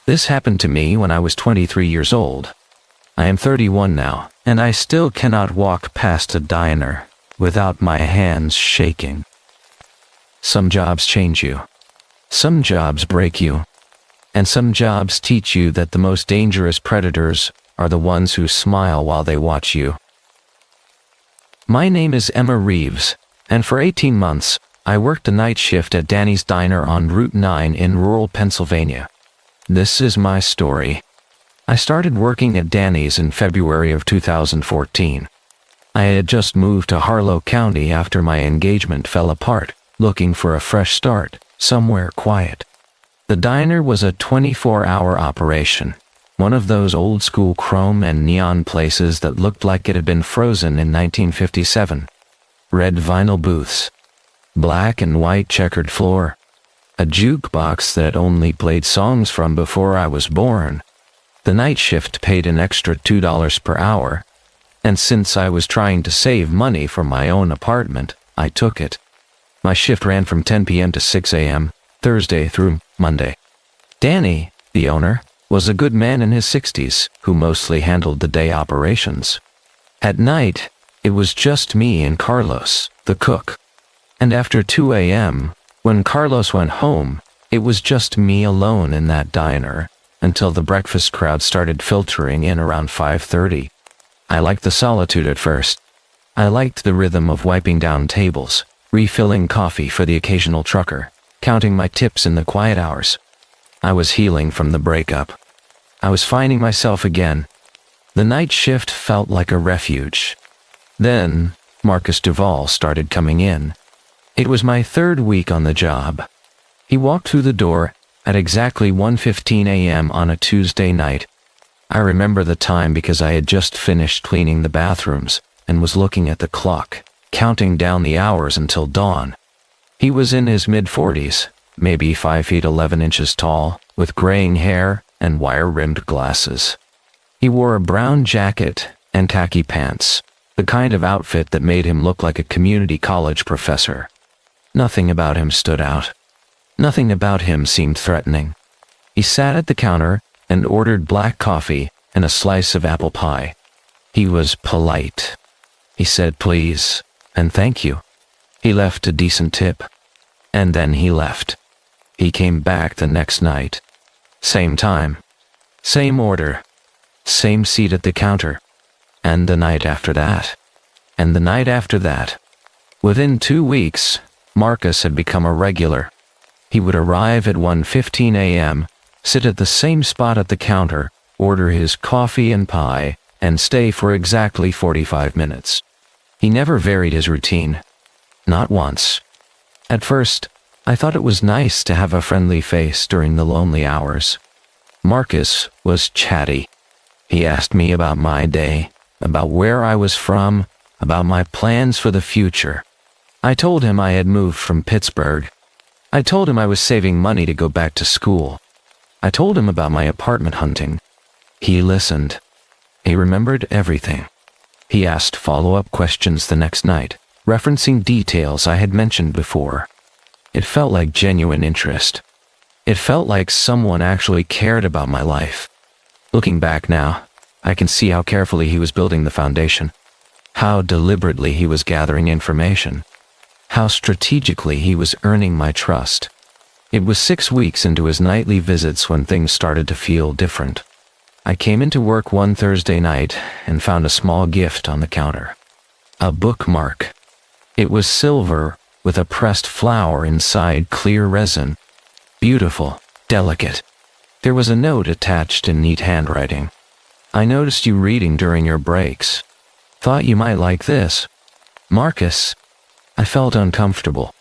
This happened to me when I was 23 years old. I am 31 now, and I still cannot walk past a diner without my hands shaking. Some jobs change you. Some jobs break you. And some jobs teach you that the most dangerous predators are the ones who smile while they watch you. My name is Emma Reeves, and for 18 months, I worked a night shift at Danny's Diner on Route 9 in rural Pennsylvania. This is my story. I started working at Danny's in February of 2014. I had just moved to Harlow County after my engagement fell apart, looking for a fresh start, somewhere quiet. The diner was a 24-hour operation, one of those old-school chrome and neon places that looked like it had been frozen in 1957. Red vinyl booths, black and white checkered floor, a jukebox that only played songs from before I was born. The night shift paid an extra $2 per hour, and since I was trying to save money for my own apartment, I took it. My shift ran from 10 p.m. to 6 a.m., Thursday through Monday. Danny, the owner, was a good man in his 60s who mostly handled the day operations. At night, it was just me and Carlos, the cook. And after 2 a.m., when Carlos went home, it was just me alone in that diner until the breakfast crowd started filtering in around 5:30. I liked the solitude at first. I liked the rhythm of wiping down tables, refilling coffee for the occasional trucker, counting my tips in the quiet hours. I was healing from the breakup. I was finding myself again. The night shift felt like a refuge. Then, Marcus Duvall started coming in. It was my third week on the job. He walked through the door at exactly 1:15 a.m. on a Tuesday night. I remember the time because I had just finished cleaning the bathrooms and was looking at the clock, counting down the hours until dawn. He was in his mid-40s, maybe 5 feet 11 inches tall, with graying hair and wire-rimmed glasses. He wore a brown jacket and khaki pants, the kind of outfit that made him look like a community college professor. Nothing about him stood out. Nothing about him seemed threatening. He sat at the counter and ordered black coffee and a slice of apple pie. He was polite. He said please and thank you. He left a decent tip. And then he left. He came back the next night. Same time. Same order. Same seat at the counter. And the night after that. And the night after that. Within 2 weeks, Marcus had become a regular. He would arrive at 1:15 a.m., sit at the same spot at the counter, order his coffee and pie, and stay for exactly 45 minutes. He never varied his routine. Not once. At first, I thought it was nice to have a friendly face during the lonely hours. Marcus was chatty. He asked me about my day, about where I was from, about my plans for the future. I told him I had moved from Pittsburgh. I told him I was saving money to go back to school. I told him about my apartment hunting. He listened. He remembered everything. He asked follow-up questions the next night, referencing details I had mentioned before. It felt like genuine interest. It felt like someone actually cared about my life. Looking back now, I can see how carefully he was building the foundation, how deliberately he was gathering information, how strategically he was earning my trust. It was 6 weeks into his nightly visits when things started to feel different. I came into work one Thursday night and found a small gift on the counter. A bookmark. It was silver with a pressed flower inside clear resin. Beautiful, delicate. There was a note attached in neat handwriting. I noticed you reading during your breaks. Thought you might like this. Marcus. I felt uncomfortable.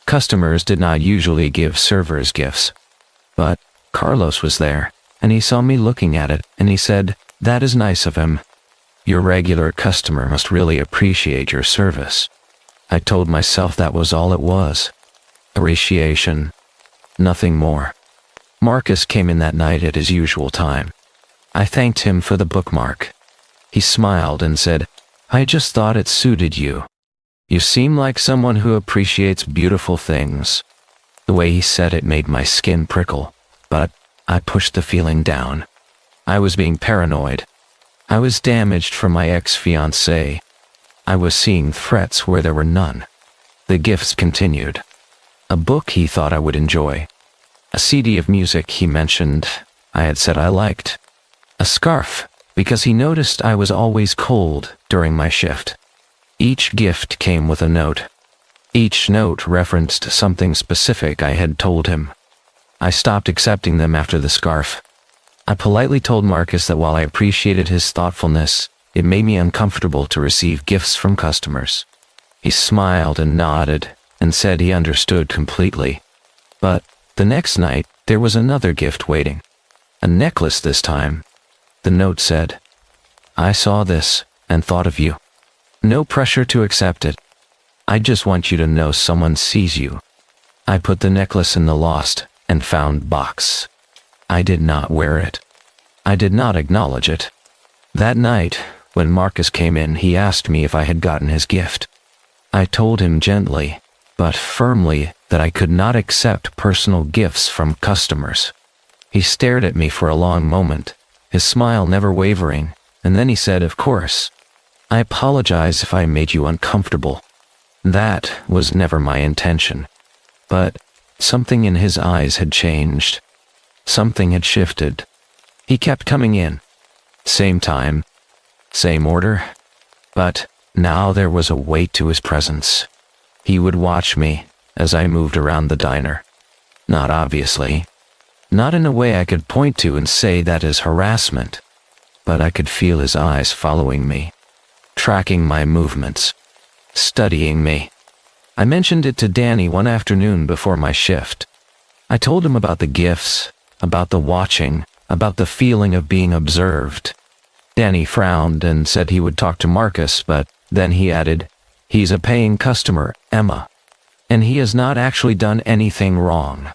Customers did not usually give servers gifts. But Carlos was there, and he saw me looking at it, and he said, "That is nice of him. Your regular customer must really appreciate your service." I told myself that was all it was. Appreciation. Nothing more. Marcus came in that night at his usual time. I thanked him for the bookmark. He smiled and said, "I just thought it suited you. You seem like someone who appreciates beautiful things." The way he said it made my skin prickle, but I pushed the feeling down. I was being paranoid. I was damaged from my ex-fiancée. I was seeing threats where there were none. The gifts continued. A book he thought I would enjoy. A CD of music he mentioned I had said I liked. A scarf, because he noticed I was always cold during my shift. Each gift came with a note. Each note referenced something specific I had told him. I stopped accepting them after the scarf. I politely told Marcus that while I appreciated his thoughtfulness, it made me uncomfortable to receive gifts from customers. He smiled and nodded and said he understood completely. But the next night, there was another gift waiting. A necklace this time. The note said, "I saw this and thought of you. No pressure to accept it. I just want you to know someone sees you." I put the necklace in the lost and found box. I did not wear it. I did not acknowledge it. That night, when Marcus came in, he asked me if I had gotten his gift. I told him gently, but firmly, that I could not accept personal gifts from customers. He stared at me for a long moment, his smile never wavering, and then he said, "Of course. I apologize if I made you uncomfortable. That was never my intention." But something in his eyes had changed. Something had shifted. He kept coming in. Same time, same order, but now there was a weight to his presence. He would watch me as I moved around the diner. Not obviously. Not in a way I could point to and say that is harassment, but I could feel his eyes following me, tracking my movements, studying me. I mentioned it to Danny one afternoon before my shift. I told him about the gifts, about the watching, about the feeling of being observed. Danny frowned and said he would talk to Marcus, but then he added, "He's a paying customer, Emma, and he has not actually done anything wrong.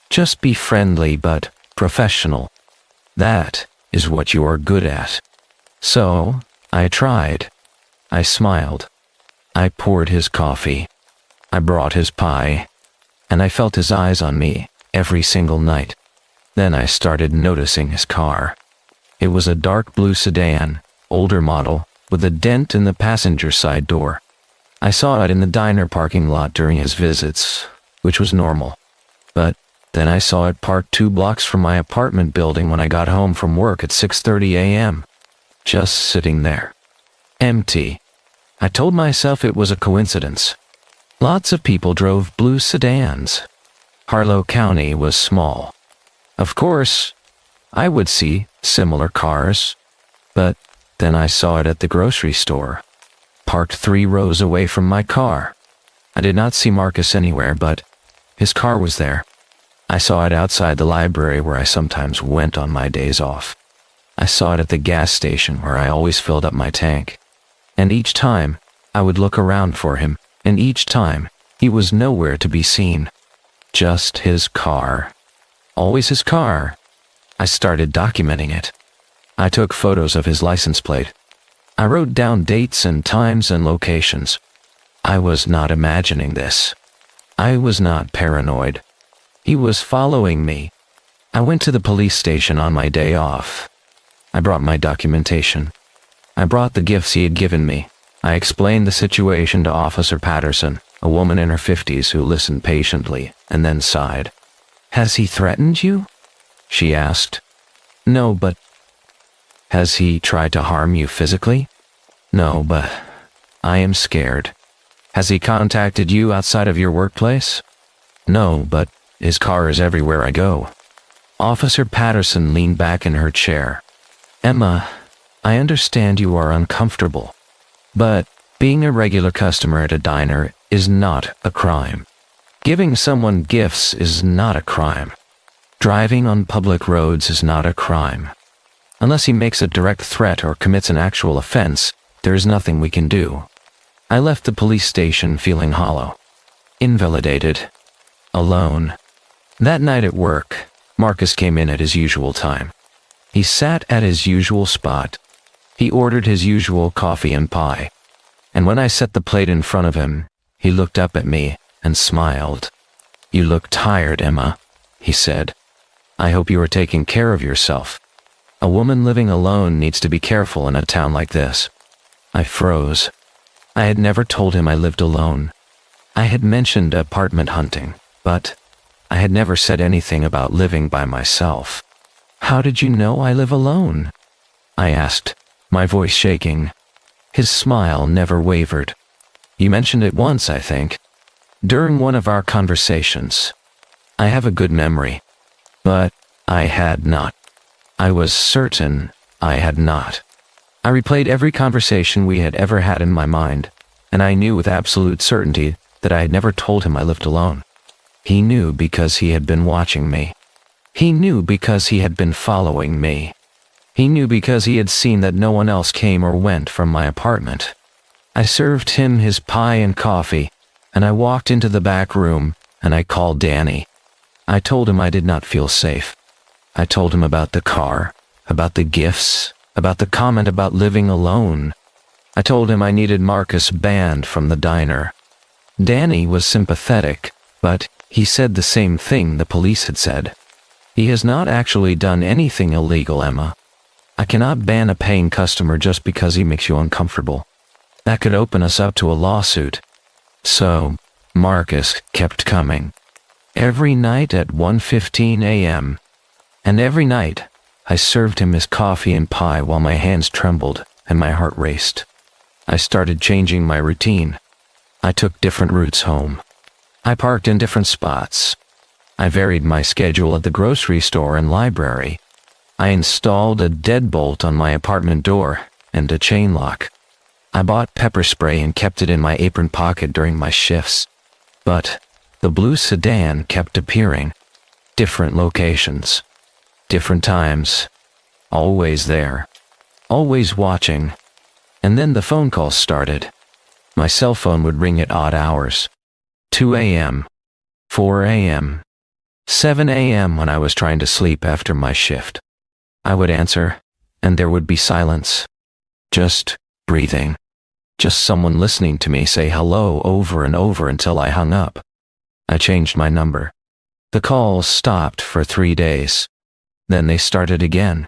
Just be friendly but professional. That is what you are good at." So, I tried. I smiled. I poured his coffee. I brought his pie. And I felt his eyes on me every single night. Then I started noticing his car. It was a dark blue sedan, older model, with a dent in the passenger side door. I saw it in the diner parking lot during his visits, which was normal. But then I saw it parked 2 blocks from my apartment building when I got home from work at 6:30 a.m. Just sitting there. Empty. I told myself it was a coincidence. Lots of people drove blue sedans. Harlow County was small. Of course, I would see similar cars. But then I saw it at the grocery store, parked 3 rows away from my car. I did not see Marcus anywhere, but his car was there. I saw it outside the library where I sometimes went on my days off. I saw it at the gas station where I always filled up my tank. And each time, I would look around for him, and each time, he was nowhere to be seen. Just his car. Always his car. I started documenting it. I took photos of his license plate. I wrote down dates and times and locations. I was not imagining this. I was not paranoid. He was following me. I went to the police station on my day off. I brought my documentation. I brought the gifts he had given me. I explained the situation to Officer Patterson, a woman in her 50s who listened patiently and then sighed. "Has he threatened you?" she asked. "No, but..." "Has he tried to harm you physically?" "No, but I am scared." "Has he contacted you outside of your workplace?" "No, but his car is everywhere I go." Officer Patterson leaned back in her chair. "Emma, I understand you are uncomfortable, but being a regular customer at a diner is not a crime. Giving someone gifts is not a crime. Driving on public roads is not a crime. Unless he makes a direct threat or commits an actual offense, there is nothing we can do." I left the police station feeling hollow, invalidated, alone. That night at work, Marcus came in at his usual time. He sat at his usual spot. He ordered his usual coffee and pie. And when I set the plate in front of him, he looked up at me and smiled. "You look tired, Emma," he said. I hope you are taking care of yourself. A woman living alone needs to be careful in a town like this." I froze. I had never told him I lived alone. I had mentioned apartment hunting, but I had never said anything about living by myself. "How did you know I live alone?" I asked, my voice shaking. His smile never wavered. "You mentioned it once, I think, during one of our conversations. I have a good memory." But I had not. I was certain I had not. I replayed every conversation we had ever had in my mind, and I knew with absolute certainty that I had never told him I lived alone. He knew because he had been watching me. He knew because he had been following me. He knew because he had seen that no one else came or went from my apartment. I served him his pie and coffee, and I walked into the back room, and I called Danny. I told him I did not feel safe. I told him about the car, about the gifts, about the comment about living alone. I told him I needed Marcus banned from the diner. Danny was sympathetic, but he said the same thing the police had said. "He has not actually done anything illegal, Emma. I cannot ban a paying customer just because he makes you uncomfortable. That could open us up to a lawsuit." So, Marcus kept coming. Every night at 1:15 a.m. And every night, I served him his coffee and pie while my hands trembled and my heart raced. I started changing my routine. I took different routes home. I parked in different spots. I varied my schedule at the grocery store and library. I installed a deadbolt on my apartment door and a chain lock. I bought pepper spray and kept it in my apron pocket during my shifts. But the blue sedan kept appearing. Different locations. Different times. Always there. Always watching. And then the phone calls started. My cell phone would ring at odd hours. 2 a.m. 4 a.m. 7 a.m. when I was trying to sleep after my shift. I would answer, and there would be silence. Just breathing. Just someone listening to me say hello over and over until I hung up. I changed my number. The calls stopped for 3 days. Then they started again.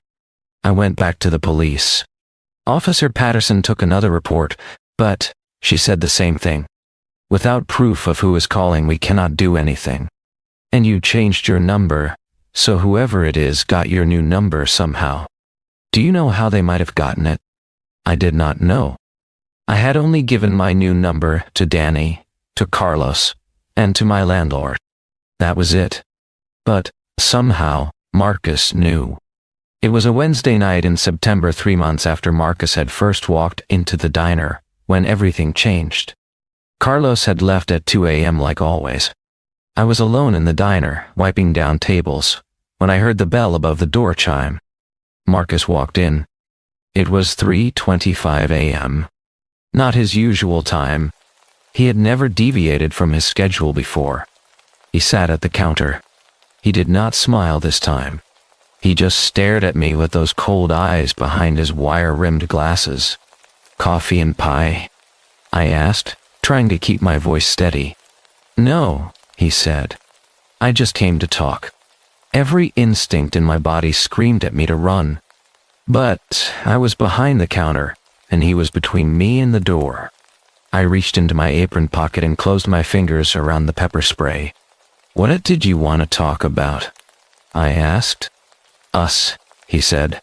I went back to the police. Officer Patterson took another report, but she said the same thing. "Without proof of who is calling, we cannot do anything. And you changed your number, so whoever it is got your new number somehow. Do you know how they might have gotten it?" I did not know. I had only given my new number to Danny, to Carlos, and to my landlord. That was it. But somehow, Marcus knew. It was a Wednesday night in September, 3 months after Marcus had first walked into the diner, when everything changed. Carlos had left at 2 a.m. like always. I was alone in the diner, wiping down tables, when I heard the bell above the door chime. Marcus walked in. It was 3:25 a.m. Not his usual time. He had never deviated from his schedule before. He sat at the counter. He did not smile this time. He just stared at me with those cold eyes behind his wire-rimmed glasses. "Coffee and pie?" I asked, trying to keep my voice steady. "No," he said. "I just came to talk." Every instinct in my body screamed at me to run. But I was behind the counter, and he was between me and the door. I reached into my apron pocket and closed my fingers around the pepper spray. "What did you want to talk about?" I asked. "Us," he said.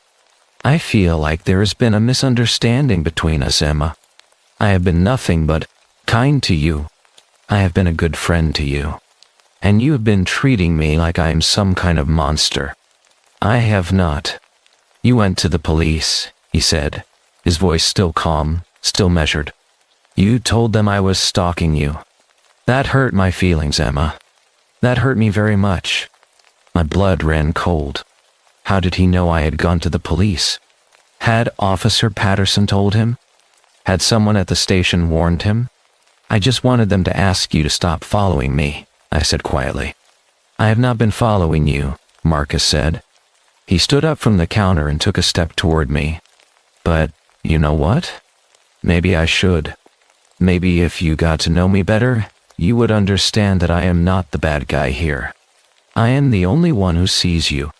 "I feel like there has been a misunderstanding between us, Emma. I have been nothing but kind to you. I have been a good friend to you. And you have been treating me like I am some kind of monster. I have not." "You went to the police," he said, his voice still calm, still measured. "You told them I was stalking you. That hurt my feelings, Emma. That hurt me very much." My blood ran cold. How did he know I had gone to the police? Had Officer Patterson told him? Had someone at the station warned him? "I just wanted them to ask you to stop following me," I said quietly. "I have not been following you," Marcus said. He stood up from the counter and took a step toward me. "But, you know what? Maybe I should. Maybe if you got to know me better, you would understand that I am not the bad guy here. I am the only one who sees you,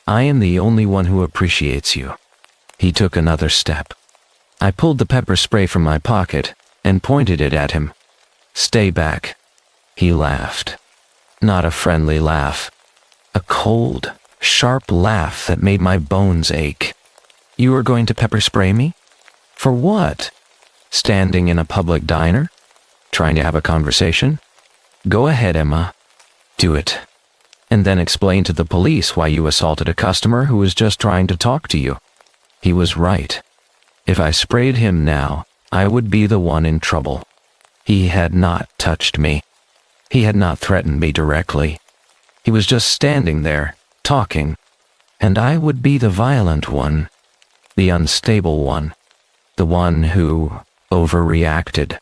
I am the only one who appreciates you." He took another step. I pulled the pepper spray from my pocket and pointed it at him. "Stay back." He laughed. Not a friendly laugh. A cold, sharp laugh that made my bones ache. "You are going to pepper spray me? For what? Standing in a public diner? Trying to have a conversation? Go ahead, Emma. Do it. And then explain to the police why you assaulted a customer who was just trying to talk to you." He was right. If I sprayed him now, I would be the one in trouble. He had not touched me. He had not threatened me directly. He was just standing there, talking, and I would be the violent one, the unstable one, the one who overreacted.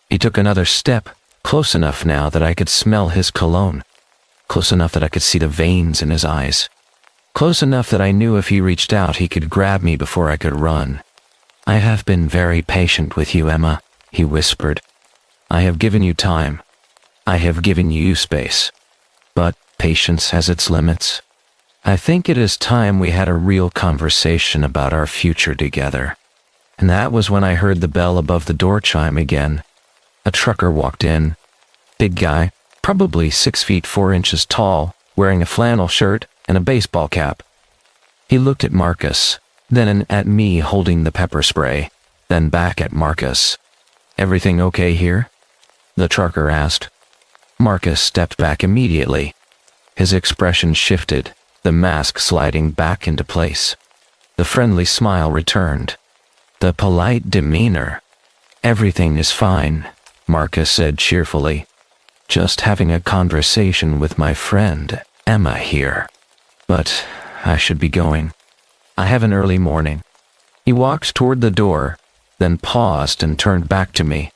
He took another step, close enough now that I could smell his cologne, close enough that I could see the veins in his eyes, close enough that I knew if he reached out he could grab me before I could run. "I have been very patient with you, Emma," he whispered. "I have given you time. I have given you space. But patience has its limits. I think it is time we had a real conversation about our future together." And that was when I heard the bell above the door chime again. A trucker walked in. Big guy, probably 6 feet 4 inches tall, wearing a flannel shirt and a baseball cap. He looked at Marcus, then at me holding the pepper spray, then back at Marcus. "Everything okay here?" the trucker asked. Marcus stepped back immediately. His expression shifted, the mask sliding back into place. The friendly smile returned. The polite demeanor. "Everything is fine," Marcus said cheerfully. "Just having a conversation with my friend, Emma here. But I should be going. I have an early morning." He walked toward the door, then paused and turned back to me.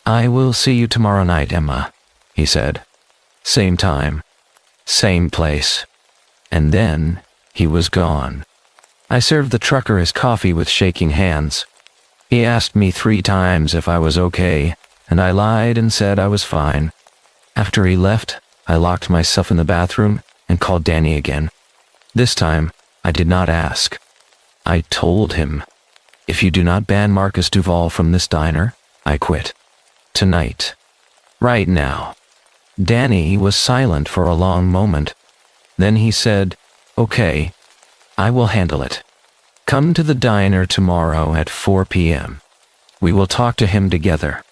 "I will see you tomorrow night, Emma," he said. "Same time, same place." And then he was gone. I served the trucker his coffee with shaking hands. He asked me 3 times if I was okay, and I lied and said I was fine. After he left, I locked myself in the bathroom and called Danny again. This time, I did not ask. I told him, "If you do not ban Marcus Duval from this diner, I quit. Tonight. Right now." Danny was silent for a long moment. Then he said, "Okay, I will handle it. Come to the diner tomorrow at 4 p.m. We will talk to him together."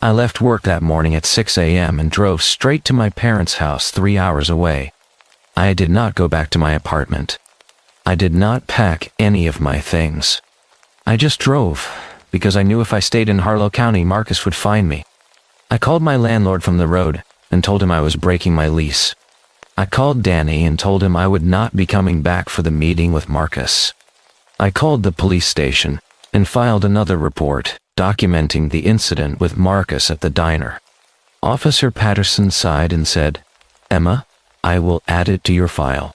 I left work that morning at 6 a.m. and drove straight to my parents' house 3 hours away. I did not go back to my apartment. I did not pack any of my things. I just drove, because I knew if I stayed in Harlow County, Marcus would find me. I called my landlord from the road and told him I was breaking my lease. I called Danny and told him I would not be coming back for the meeting with Marcus. I called the police station and filed another report documenting the incident with Marcus at the diner. Officer Patterson sighed and said, "Emma, I will add it to your file.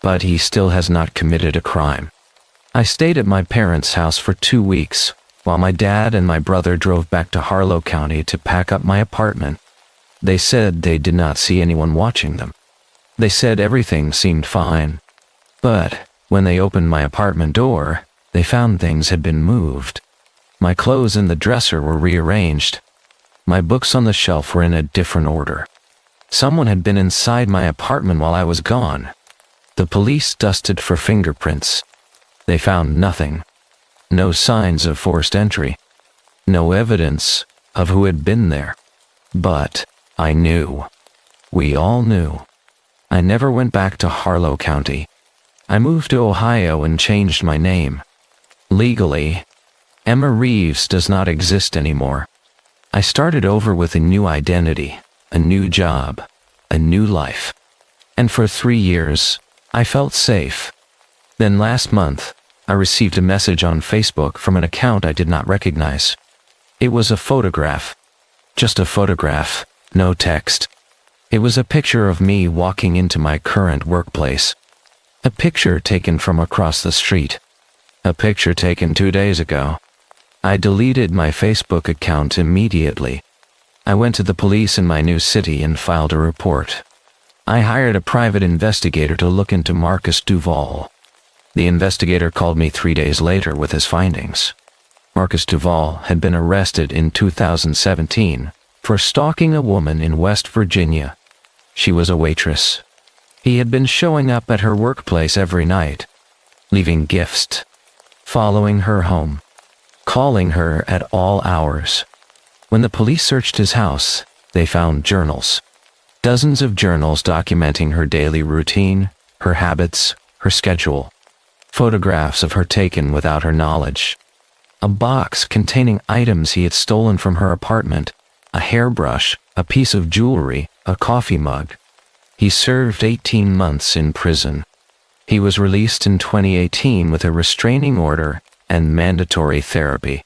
But he still has not committed a crime." I stayed at my parents' house for 2 weeks, while my dad and my brother drove back to Harlow County to pack up my apartment. They said they did not see anyone watching them. They said everything seemed fine. But when they opened my apartment door, they found things had been moved. My clothes in the dresser were rearranged. My books on the shelf were in a different order. Someone had been inside my apartment while I was gone. The police dusted for fingerprints. They found nothing. No signs of forced entry. No evidence of who had been there. But I knew. We all knew. I never went back to Harlow County. I moved to Ohio and changed my name. Legally, Emma Reeves does not exist anymore. I started over with a new identity, a new job, a new life. And for 3 years, I felt safe. Then last month, I received a message on Facebook from an account I did not recognize. It was a photograph. Just a photograph, no text. It was a picture of me walking into my current workplace. A picture taken from across the street. A picture taken 2 days ago. I deleted my Facebook account immediately. I went to the police in my new city and filed a report. I hired a private investigator to look into Marcus Duval. The investigator called me 3 days later with his findings. Marcus Duval had been arrested in 2017 for stalking a woman in West Virginia. She was a waitress. He had been showing up at her workplace every night, leaving gifts, following her home, calling her at all hours. When the police searched his house, they found journals. Dozens of journals documenting her daily routine, her habits, her schedule. Photographs of her taken without her knowledge. A box containing items he had stolen from her apartment, a hairbrush, a piece of jewelry, a coffee mug. He served 18 months in prison. He was released in 2018 with a restraining order and mandatory therapy.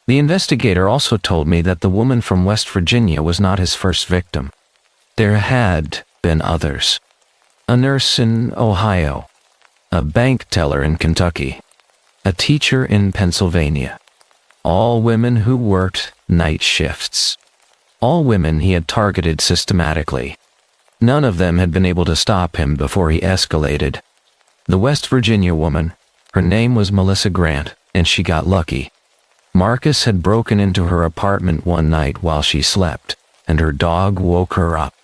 The investigator also told me that the woman from West Virginia was not his first victim. There had been others. A nurse in Ohio, a bank teller in Kentucky, a teacher in Pennsylvania. All women who worked night shifts. All women he had targeted systematically. None of them had been able to stop him before he escalated. The West Virginia woman, her name was Melissa Grant, and she got lucky. Marcus had broken into her apartment one night while she slept, and her dog woke her up.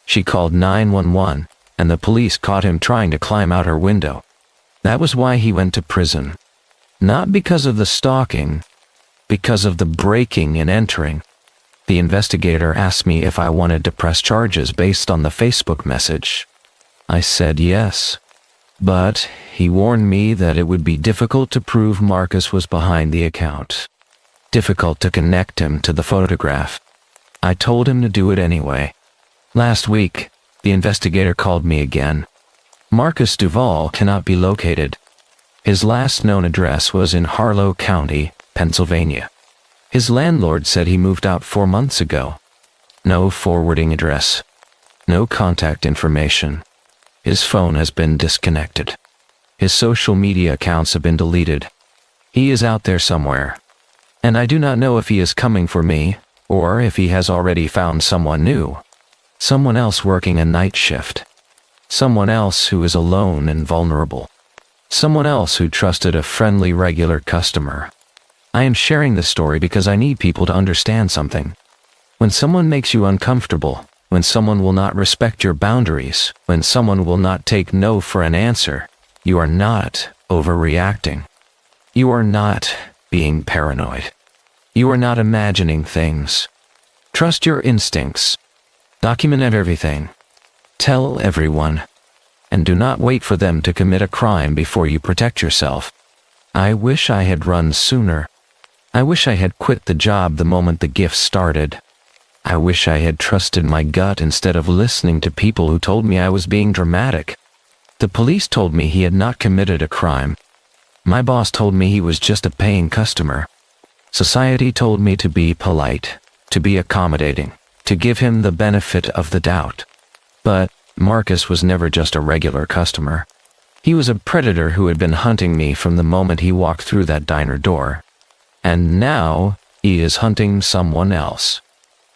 She called 911, and the police caught him trying to climb out her window. That was why he went to prison. Not because of the stalking, because of the breaking and entering. The investigator asked me if I wanted to press charges based on the Facebook message. I said yes. But he warned me that it would be difficult to prove Marcus was behind the account. Difficult to connect him to the photograph. I told him to do it anyway. Last week, the investigator called me again. Marcus Duval cannot be located. His last known address was in Harlow County, Pennsylvania. His landlord said he moved out 4 months ago. No forwarding address. No contact information. His phone has been disconnected. His social media accounts have been deleted. He is out there somewhere. And I do not know if he is coming for me, or if he has already found someone new. Someone else working a night shift. Someone else who is alone and vulnerable. Someone else who trusted a friendly regular customer. I am sharing this story because I need people to understand something. When someone makes you uncomfortable, when someone will not respect your boundaries, when someone will not take no for an answer, you are not overreacting. You are not being paranoid. You are not imagining things. Trust your instincts. Document everything. Tell everyone. And do not wait for them to commit a crime before you protect yourself. I wish I had run sooner. I wish I had quit the job the moment the gift started. I wish I had trusted my gut instead of listening to people who told me I was being dramatic. The police told me he had not committed a crime. My boss told me he was just a paying customer. Society told me to be polite, to be accommodating, to give him the benefit of the doubt. But Marcus was never just a regular customer. He was a predator who had been hunting me from the moment he walked through that diner door. And now he is hunting someone else.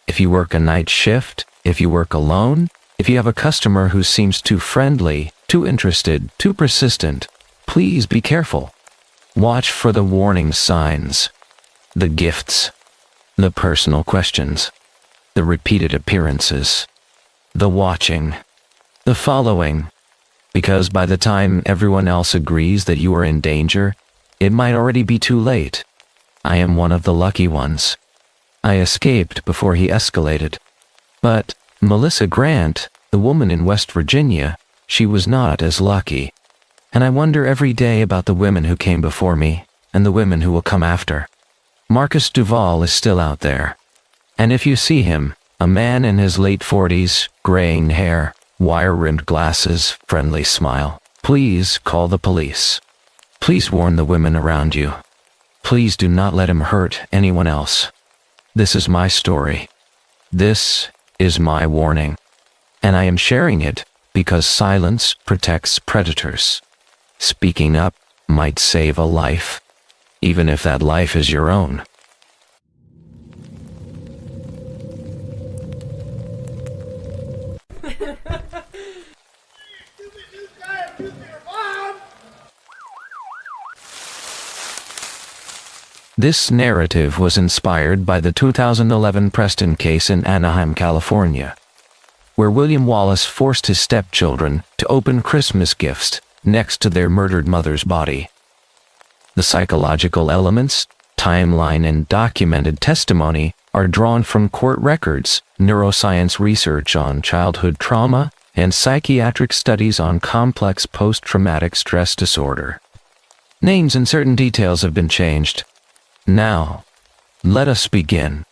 If you work a night shift, if you work alone, if you have a customer who seems too friendly, too interested, too persistent, please be careful. Watch for the warning signs, the gifts, the personal questions, the repeated appearances, the watching, the following, because by the time everyone else agrees that you are in danger, it might already be too late. I am one of the lucky ones. I escaped before he escalated. But Melissa Grant, the woman in West Virginia, she was not as lucky. And I wonder every day about the women who came before me, and the women who will come after. Marcus Duval is still out there. And if you see him, a man in his late 40s, graying hair, wire-rimmed glasses, friendly smile, please call the police. Please warn the women around you. Please do not let him hurt anyone else. This is my story. This is my warning. And I am sharing it because silence protects predators. Speaking up might save a life, even if that life is your own. This narrative was inspired by the 2011 Preston case in Anaheim, California, where William Wallace forced his stepchildren to open Christmas gifts next to their murdered mother's body. The psychological elements, timeline, and documented testimony are drawn from court records, neuroscience research on childhood trauma, and psychiatric studies on complex post-traumatic stress disorder. Names and certain details have been changed. Now, let us begin.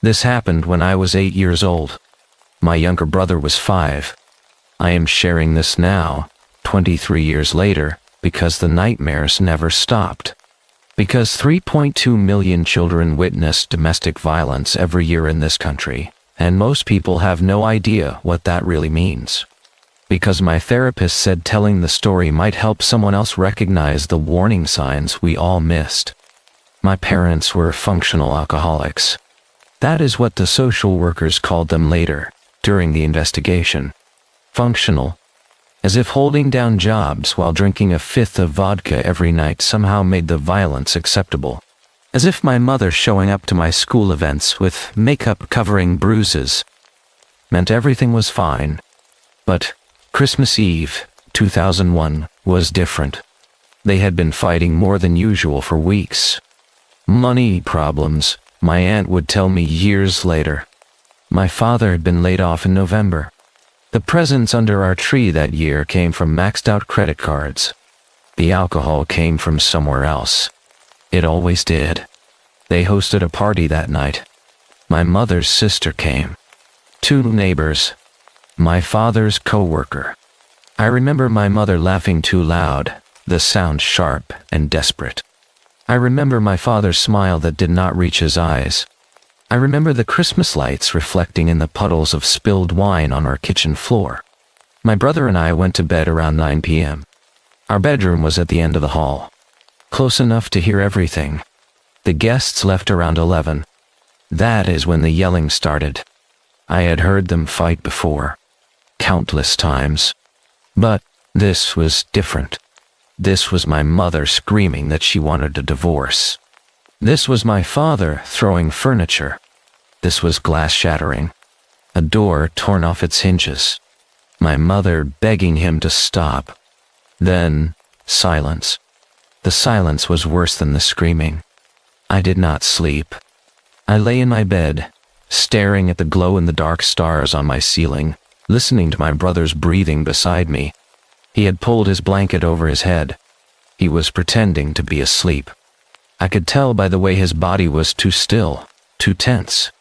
This happened when I was 8 years old. My younger brother was 5. I am sharing this now, 23 years later, because the nightmares never stopped. Because 3.2 million children witness domestic violence every year in this country, and most people have no idea what that really means. Because my therapist said telling the story might help someone else recognize the warning signs we all missed. My parents were functional alcoholics. That is what the social workers called them later, during the investigation. Functional. As if holding down jobs while drinking a fifth of vodka every night somehow made the violence acceptable. As if my mother showing up to my school events with makeup covering bruises meant everything was fine. But Christmas Eve, 2001, was different. They had been fighting more than usual for weeks. Money problems, my aunt would tell me years later. My father had been laid off in November. The presents under our tree that year came from maxed-out credit cards. The alcohol came from somewhere else. It always did. They hosted a party that night. My mother's sister came. 2 neighbors. My father's co-worker. I remember my mother laughing too loud, the sound sharp and desperate. I remember my father's smile that did not reach his eyes. I remember the Christmas lights reflecting in the puddles of spilled wine on our kitchen floor. My brother and I went to bed around 9 p.m. Our bedroom was at the end of the hall, close enough to hear everything. The guests left around 11. That is when the yelling started. I had heard them fight before, countless times. But this was different. This was my mother screaming that she wanted a divorce. This was my father throwing furniture. This was glass shattering. A door torn off its hinges. My mother begging him to stop. Then, silence. The silence was worse than the screaming. I did not sleep. I lay in my bed, staring at the glow-in-the-dark stars on my ceiling, listening to my brother's breathing beside me. He had pulled his blanket over his head. He was pretending to be asleep. I could tell by the way his body was too still, too tense.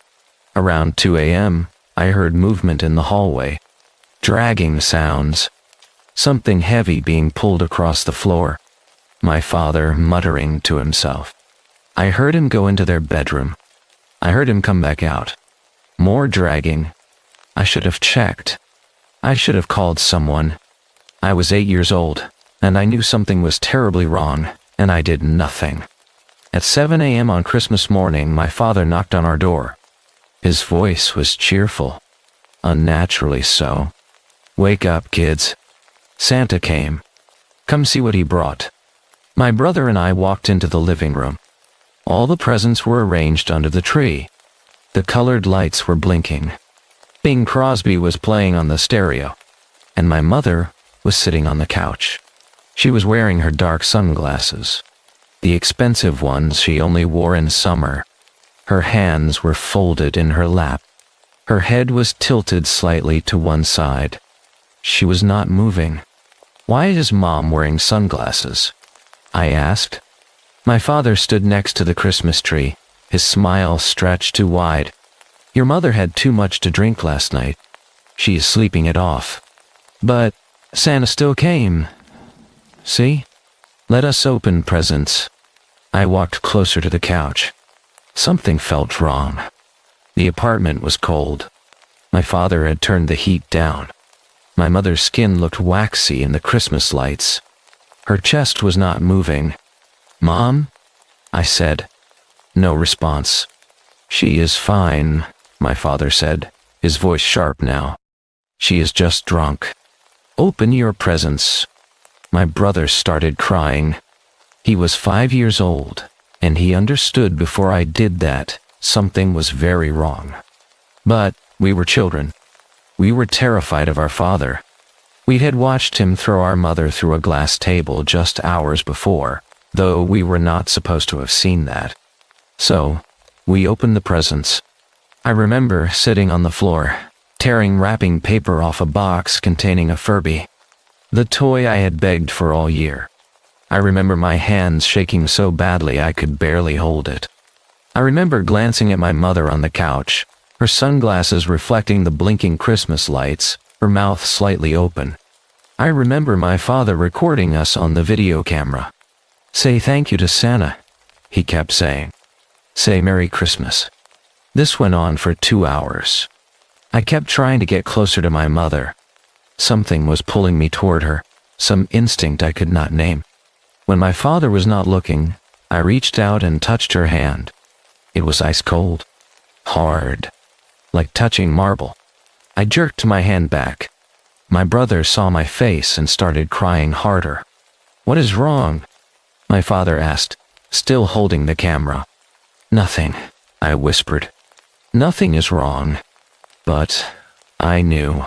Around 2 a.m., I heard movement in the hallway. Dragging sounds. Something heavy being pulled across the floor. My father muttering to himself. I heard him go into their bedroom. I heard him come back out. More dragging. I should have checked. I should have called someone. I was 8 years old, and I knew something was terribly wrong, and I did nothing. At 7 a.m. on Christmas morning, my father knocked on our door. His voice was cheerful, unnaturally so. "Wake up, kids. Santa came. Come see what he brought." My brother and I walked into the living room. All the presents were arranged under the tree. The colored lights were blinking. Bing Crosby was playing on the stereo, and my mother was sitting on the couch. She was wearing her dark sunglasses, the expensive ones she only wore in summer. Her hands were folded in her lap. Her head was tilted slightly to one side. She was not moving. "Why is Mom wearing sunglasses?" I asked. My father stood next to the Christmas tree, his smile stretched too wide. "Your mother had too much to drink last night. She is sleeping it off." "But Santa still came. See? Let us open presents." I walked closer to the couch. Something felt wrong. The apartment was cold. My father had turned the heat down. My mother's skin looked waxy in the Christmas lights. Her chest was not moving. "Mom?" I said. No response. "She is fine," my father said, his voice sharp now. "She is just drunk. Open your presents." My brother started crying. He was 5 years old, and he understood before I did that something was very wrong. But we were children. We were terrified of our father. We had watched him throw our mother through a glass table just hours before, though we were not supposed to have seen that. So, we opened the presents. I remember sitting on the floor, tearing wrapping paper off a box containing a Furby, the toy I had begged for all year. I remember my hands shaking so badly I could barely hold it. I remember glancing at my mother on the couch, her sunglasses reflecting the blinking Christmas lights, her mouth slightly open. I remember my father recording us on the video camera. "Say thank you to Santa," he kept saying. "Say Merry Christmas." This went on for 2 hours. I kept trying to get closer to my mother. Something was pulling me toward her, some instinct I could not name. When my father was not looking, I reached out and touched her hand. It was ice cold, hard, like touching marble. I jerked my hand back. My brother saw my face and started crying harder. "What is wrong?" my father asked, still holding the camera. "Nothing," I whispered. "Nothing is wrong." But I knew.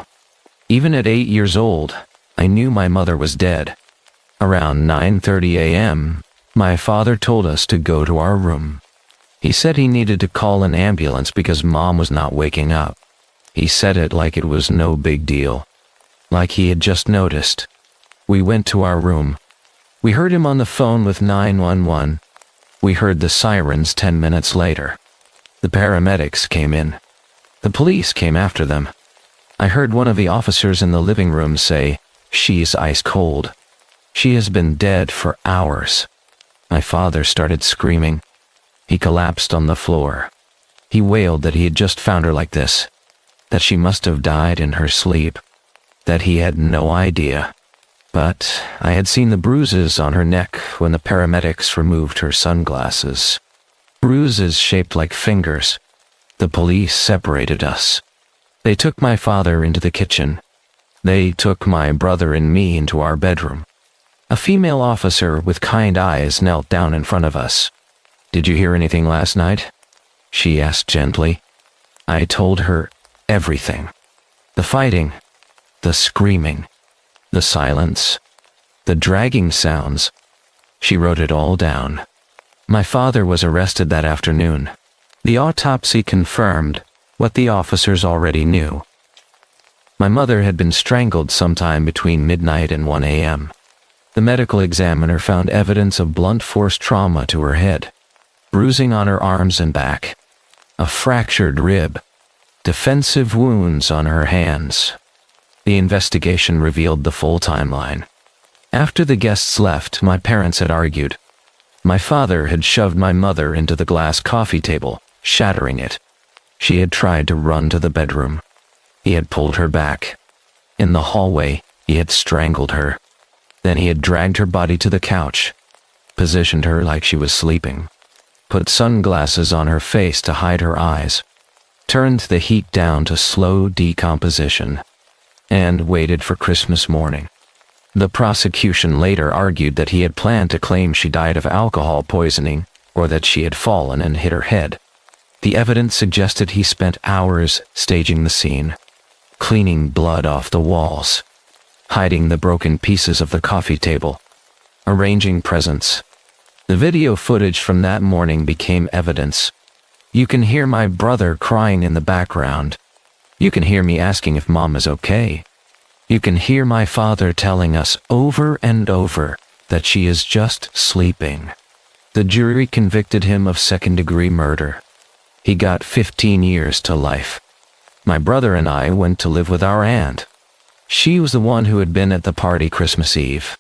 Even at 8 years old, I knew my mother was dead. Around 9:30 a.m., my father told us to go to our room. He said he needed to call an ambulance because Mom was not waking up. He said it like it was no big deal, like he had just noticed. We went to our room. We heard him on the phone with 911. We heard the sirens 10 minutes later. The paramedics came in. The police came after them. I heard one of the officers in the living room say, "She's ice cold. She has been dead for hours." My father started screaming. He collapsed on the floor. He wailed that he had just found her like this, that she must have died in her sleep, that he had no idea. But I had seen the bruises on her neck when the paramedics removed her sunglasses. Bruises shaped like fingers. The police separated us. They took my father into the kitchen. They took my brother and me into our bedroom. A female officer with kind eyes knelt down in front of us. "Did you hear anything last night?" she asked gently. I told her everything. The fighting, the screaming, the silence, the dragging sounds. She wrote it all down. My father was arrested that afternoon. The autopsy confirmed what the officers already knew. My mother had been strangled sometime between midnight and 1 a.m. The medical examiner found evidence of blunt force trauma to her head, bruising on her arms and back, a fractured rib, defensive wounds on her hands. The investigation revealed the full timeline. After the guests left, my parents had argued. My father had shoved my mother into the glass coffee table, shattering it. She had tried to run to the bedroom. He had pulled her back. In the hallway, he had strangled her. Then he had dragged her body to the couch, positioned her like she was sleeping, put sunglasses on her face to hide her eyes, turned the heat down to slow decomposition, and waited for Christmas morning. The prosecution later argued that he had planned to claim she died of alcohol poisoning or that she had fallen and hit her head. The evidence suggested he spent hours staging the scene, cleaning blood off the walls, hiding the broken pieces of the coffee table, arranging presents. The video footage from that morning became evidence. You can hear my brother crying in the background. You can hear me asking if Mom is okay. You can hear my father telling us over and over that she is just sleeping. The jury convicted him of second-degree murder. He got 15 years to life. My brother and I went to live with our aunt. She was the one who had been at the party Christmas Eve.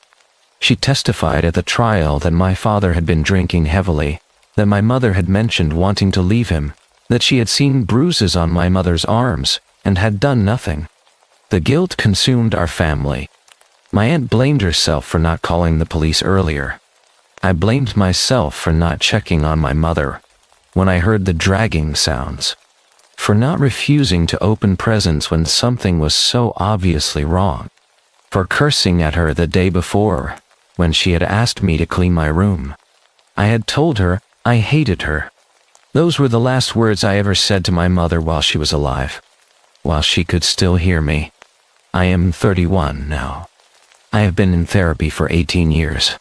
She testified at the trial that my father had been drinking heavily, that my mother had mentioned wanting to leave him, that she had seen bruises on my mother's arms, and had done nothing. The guilt consumed our family. My aunt blamed herself for not calling the police earlier. I blamed myself for not checking on my mother when I heard the dragging sounds, for not refusing to open presents when something was so obviously wrong, for cursing at her the day before when she had asked me to clean my room. I had told her I hated her. Those were the last words I ever said to my mother while she was alive, while she could still hear me. I am 31 now. I have been in therapy for 18 years.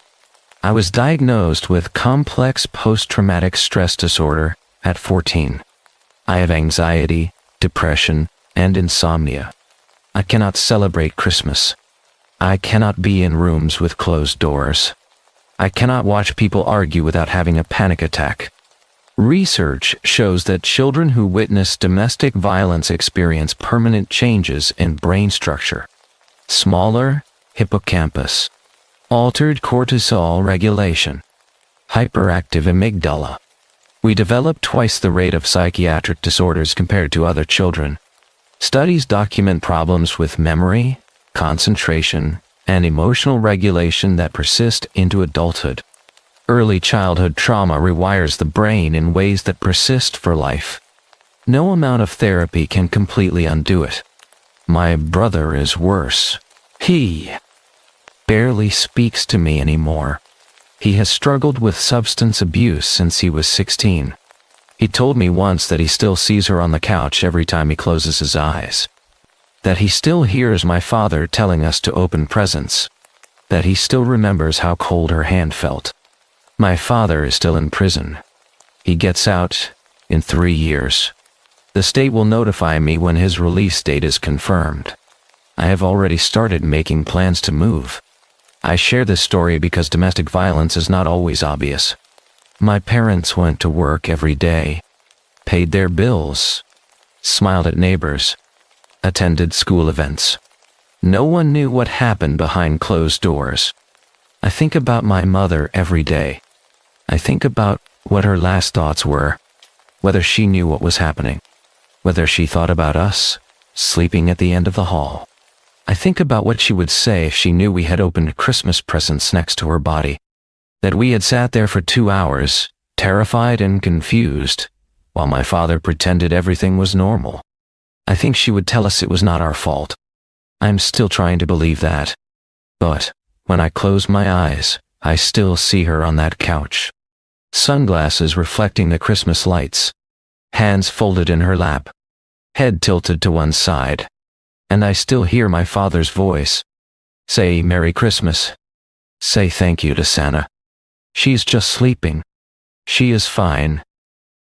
I was diagnosed with complex post-traumatic stress disorder at 14. I have anxiety, depression, and insomnia. I cannot celebrate Christmas. I cannot be in rooms with closed doors. I cannot watch people argue without having a panic attack. Research shows that children who witness domestic violence experience permanent changes in brain structure. Smaller hippocampus, altered cortisol regulation, hyperactive amygdala. We develop twice the rate of psychiatric disorders compared to other children. Studies document problems with memory, concentration, and emotional regulation that persist into adulthood. Early childhood trauma rewires the brain in ways that persist for life. No amount of therapy can completely undo it. My brother is worse. He barely speaks to me anymore. He has struggled with substance abuse since he was 16. He told me once that he still sees her on the couch every time he closes his eyes. That he still hears my father telling us to open presents. That he still remembers how cold her hand felt. My father is still in prison. He gets out in 3 years. The state will notify me when his release date is confirmed. I have already started making plans to move. I share this story because domestic violence is not always obvious. My parents went to work every day, paid their bills, smiled at neighbors, attended school events. No one knew what happened behind closed doors. I think about my mother every day. I think about what her last thoughts were, whether she knew what was happening, whether she thought about us, sleeping at the end of the hall. I think about what she would say if she knew we had opened Christmas presents next to her body, that we had sat there for 2 hours, terrified and confused, while my father pretended everything was normal. I think she would tell us it was not our fault. I'm still trying to believe that. But when I close my eyes, I still see her on that couch. Sunglasses reflecting the Christmas lights, hands folded in her lap, head tilted to one side. And I still hear my father's voice. Say Merry Christmas. Say thank you to Santa. She's just sleeping. She is fine.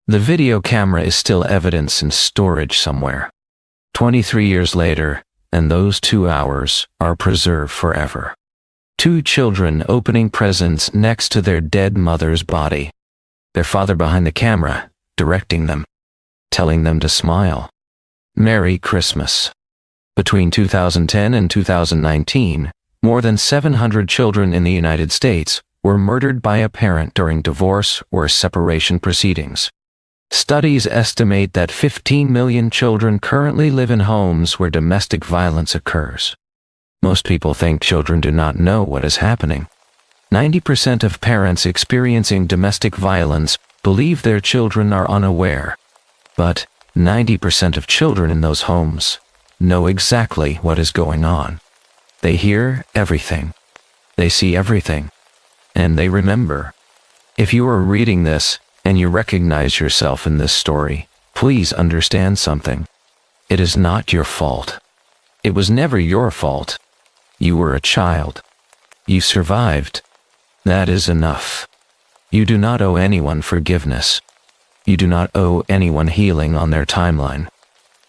The video camera is still evidence in storage somewhere. 23 years later, and those 2 hours are preserved forever. 2 children opening presents next to their dead mother's body. Their father behind the camera, directing them, telling them to smile. Merry Christmas. Between 2010 and 2019, more than 700 children in the United States were murdered by a parent during divorce or separation proceedings. Studies estimate that 15 million children currently live in homes where domestic violence occurs. Most people think children do not know what is happening. 90% of parents experiencing domestic violence believe their children are unaware. But 90% of children in those homes know exactly what is going on. They hear everything. They see everything. And they remember. If you are reading this and you recognize yourself in this story, please understand something. It is not your fault. It was never your fault. You were a child. You survived. That is enough. You do not owe anyone forgiveness. You do not owe anyone healing on their timeline.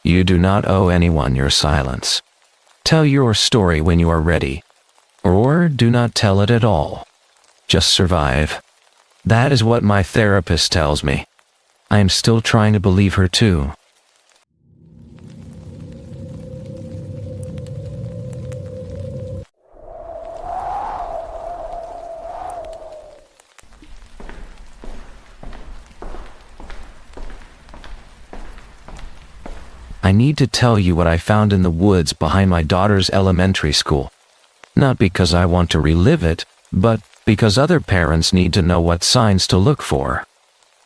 You do not owe anyone your silence. Tell your story when you are ready. Or do not tell it at all. Just survive. That is what my therapist tells me. I am still trying to believe her too. I need to tell you what I found in the woods behind my daughter's elementary school. Not because I want to relive it, but because other parents need to know what signs to look for.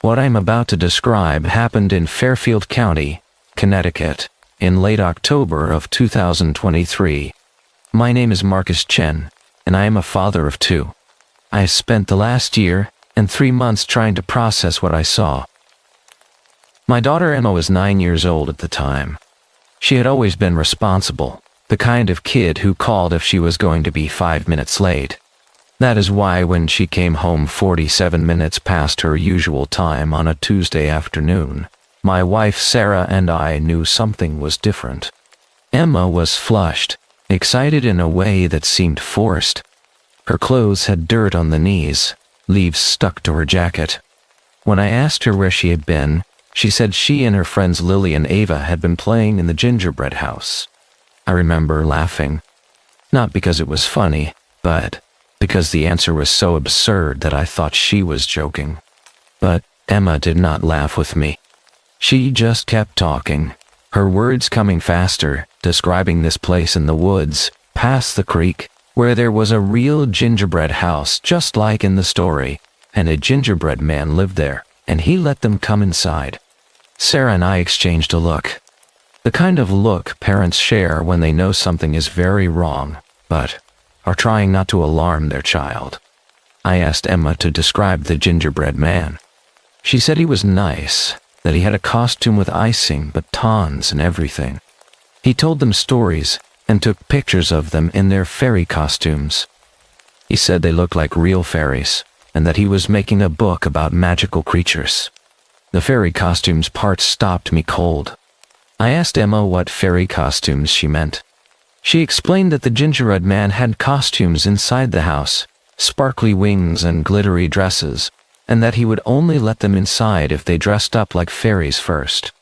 What I'm about to describe happened in Fairfield County, Connecticut, in late October of 2023. My name is Marcus Chen, and I am a father of 2. I spent the last year and 3 months trying to process what I saw. My daughter Emma was 9 years old at the time. She had always been responsible, the kind of kid who called if she was going to be 5 minutes late. That is why when she came home 47 minutes past her usual time on a Tuesday afternoon, my wife Sarah and I knew something was different. Emma was flushed, excited in a way that seemed forced. Her clothes had dirt on the knees, leaves stuck to her jacket. When I asked her where she had been, she said she and her friends Lily and Ava had been playing in the Gingerbread house. I remember laughing, not because it was funny, but because the answer was so absurd that I thought she was joking. But Emma did not laugh with me. She just kept talking, her words coming faster, describing this place in the woods, past the creek, where there was a real gingerbread house just like in the story, and a gingerbread man lived there, and he let them come inside. Sarah and I exchanged a look. The kind of look parents share when they know something is very wrong, but are trying not to alarm their child. I asked Emma to describe the gingerbread man. She said he was nice, that he had a costume with icing, batons, and everything. He told them stories and took pictures of them in their fairy costumes. He said they looked like real fairies, and that he was making a book about magical creatures. The fairy costumes part stopped me cold. I asked Emma what fairy costumes she meant. She explained that the gingerbread man had costumes inside the house, sparkly wings and glittery dresses, and that he would only let them inside if they dressed up like fairies first.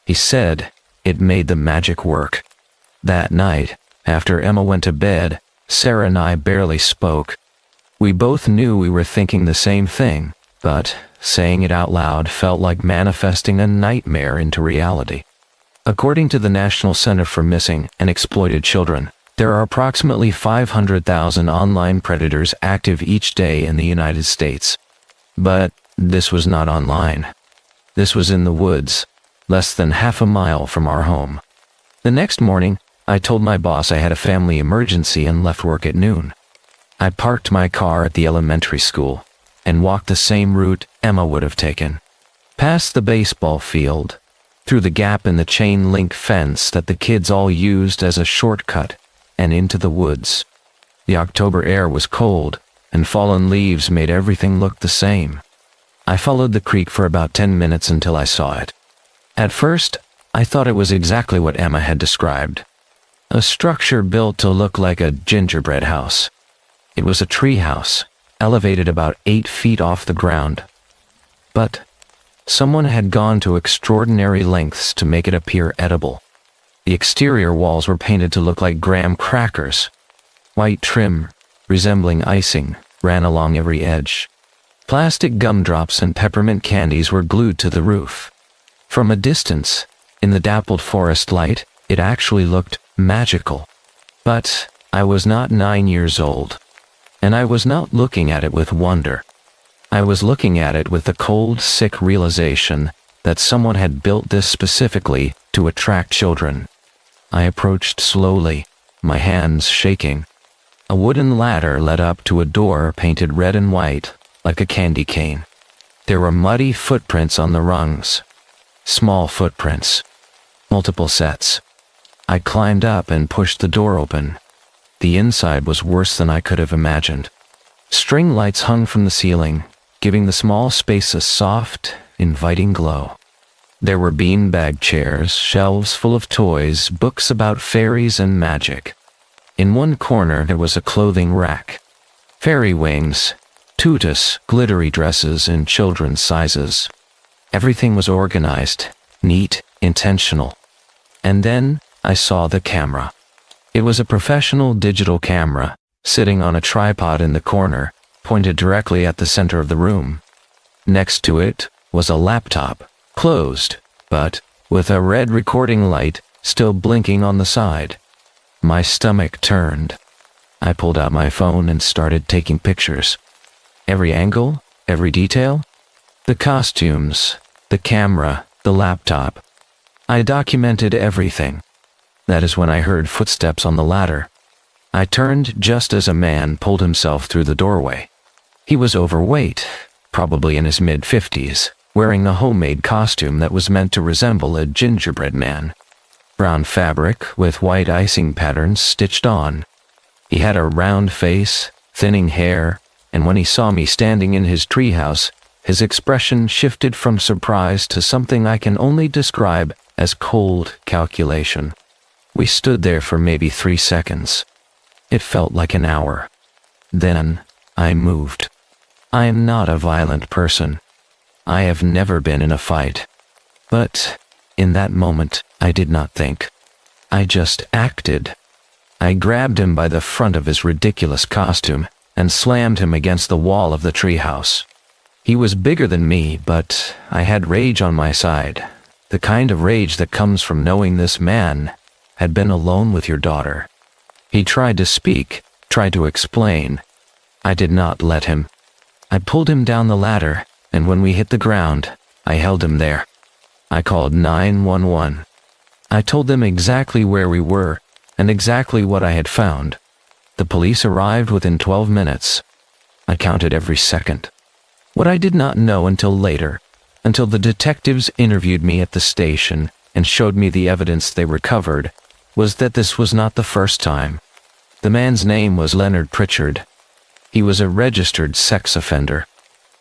He said it made the magic work. That night, after Emma went to bed, Sarah and I barely spoke. We both knew we were thinking the same thing, but saying it out loud felt like manifesting a nightmare into reality. According to the National Center for Missing and Exploited Children, there are approximately 500,000 online predators active each day in the United States. But this was not online. This was in the woods, less than half a mile from our home. The next morning, I told my boss I had a family emergency and left work at noon. I parked my car at the elementary school and walked the same route Emma would have taken. Past the baseball field, through the gap in the chain-link fence that the kids all used as a shortcut, and into the woods. The October air was cold, and fallen leaves made everything look the same. I followed the creek for about 10 minutes until I saw it. At first, I thought it was exactly what Emma had described. A structure built to look like a gingerbread house. It was a tree house, elevated about 8 feet off the ground. But someone had gone to extraordinary lengths to make it appear edible. The exterior walls were painted to look like graham crackers. White trim, resembling icing, ran along every edge. Plastic gumdrops and peppermint candies were glued to the roof. From a distance, in the dappled forest light, it actually looked magical. But I was not 9 years old, and I was not looking at it with wonder. I was looking at it with the cold, sick realization that someone had built this specifically to attract children. I approached slowly, my hands shaking. A wooden ladder led up to a door painted red and white, like a candy cane. There were muddy footprints on the rungs. Small footprints. Multiple sets. I climbed up and pushed the door open. The inside was worse than I could have imagined. String lights hung from the ceiling, giving the small space a soft, inviting glow. There were beanbag chairs, shelves full of toys, books about fairies and magic. In one corner there was a clothing rack. Fairy wings, tutus, glittery dresses in children's sizes. Everything was organized, neat, intentional. And then I saw the camera. It was a professional digital camera, sitting on a tripod in the corner, pointed directly at the center of the room. Next to it was a laptop, closed, but with a red recording light still blinking on the side. My stomach turned. I pulled out my phone and started taking pictures. Every angle, every detail. The costumes, the camera, the laptop. I documented everything. That is when I heard footsteps on the ladder. I turned just as a man pulled himself through the doorway. He was overweight, probably in his mid-50s, wearing a homemade costume that was meant to resemble a gingerbread man. Brown fabric with white icing patterns stitched on. He had a round face, thinning hair, and when he saw me standing in his treehouse, his expression shifted from surprise to something I can only describe as cold calculation. We stood there for maybe 3 seconds. It felt like an hour. Then, I moved. I am not a violent person. I have never been in a fight. But, in that moment, I did not think. I just acted. I grabbed him by the front of his ridiculous costume and slammed him against the wall of the treehouse. He was bigger than me, but I had rage on my side, the kind of rage that comes from knowing this man had been alone with your daughter. He tried to speak, tried to explain. I did not let him. I pulled him down the ladder, and when we hit the ground, I held him there. I called 911. I told them exactly where we were and exactly what I had found. The police arrived within 12 minutes. I counted every second. What I did not know until later, until the detectives interviewed me at the station and showed me the evidence they recovered, was that this was not the first time. The man's name was Leonard Pritchard. He was a registered sex offender.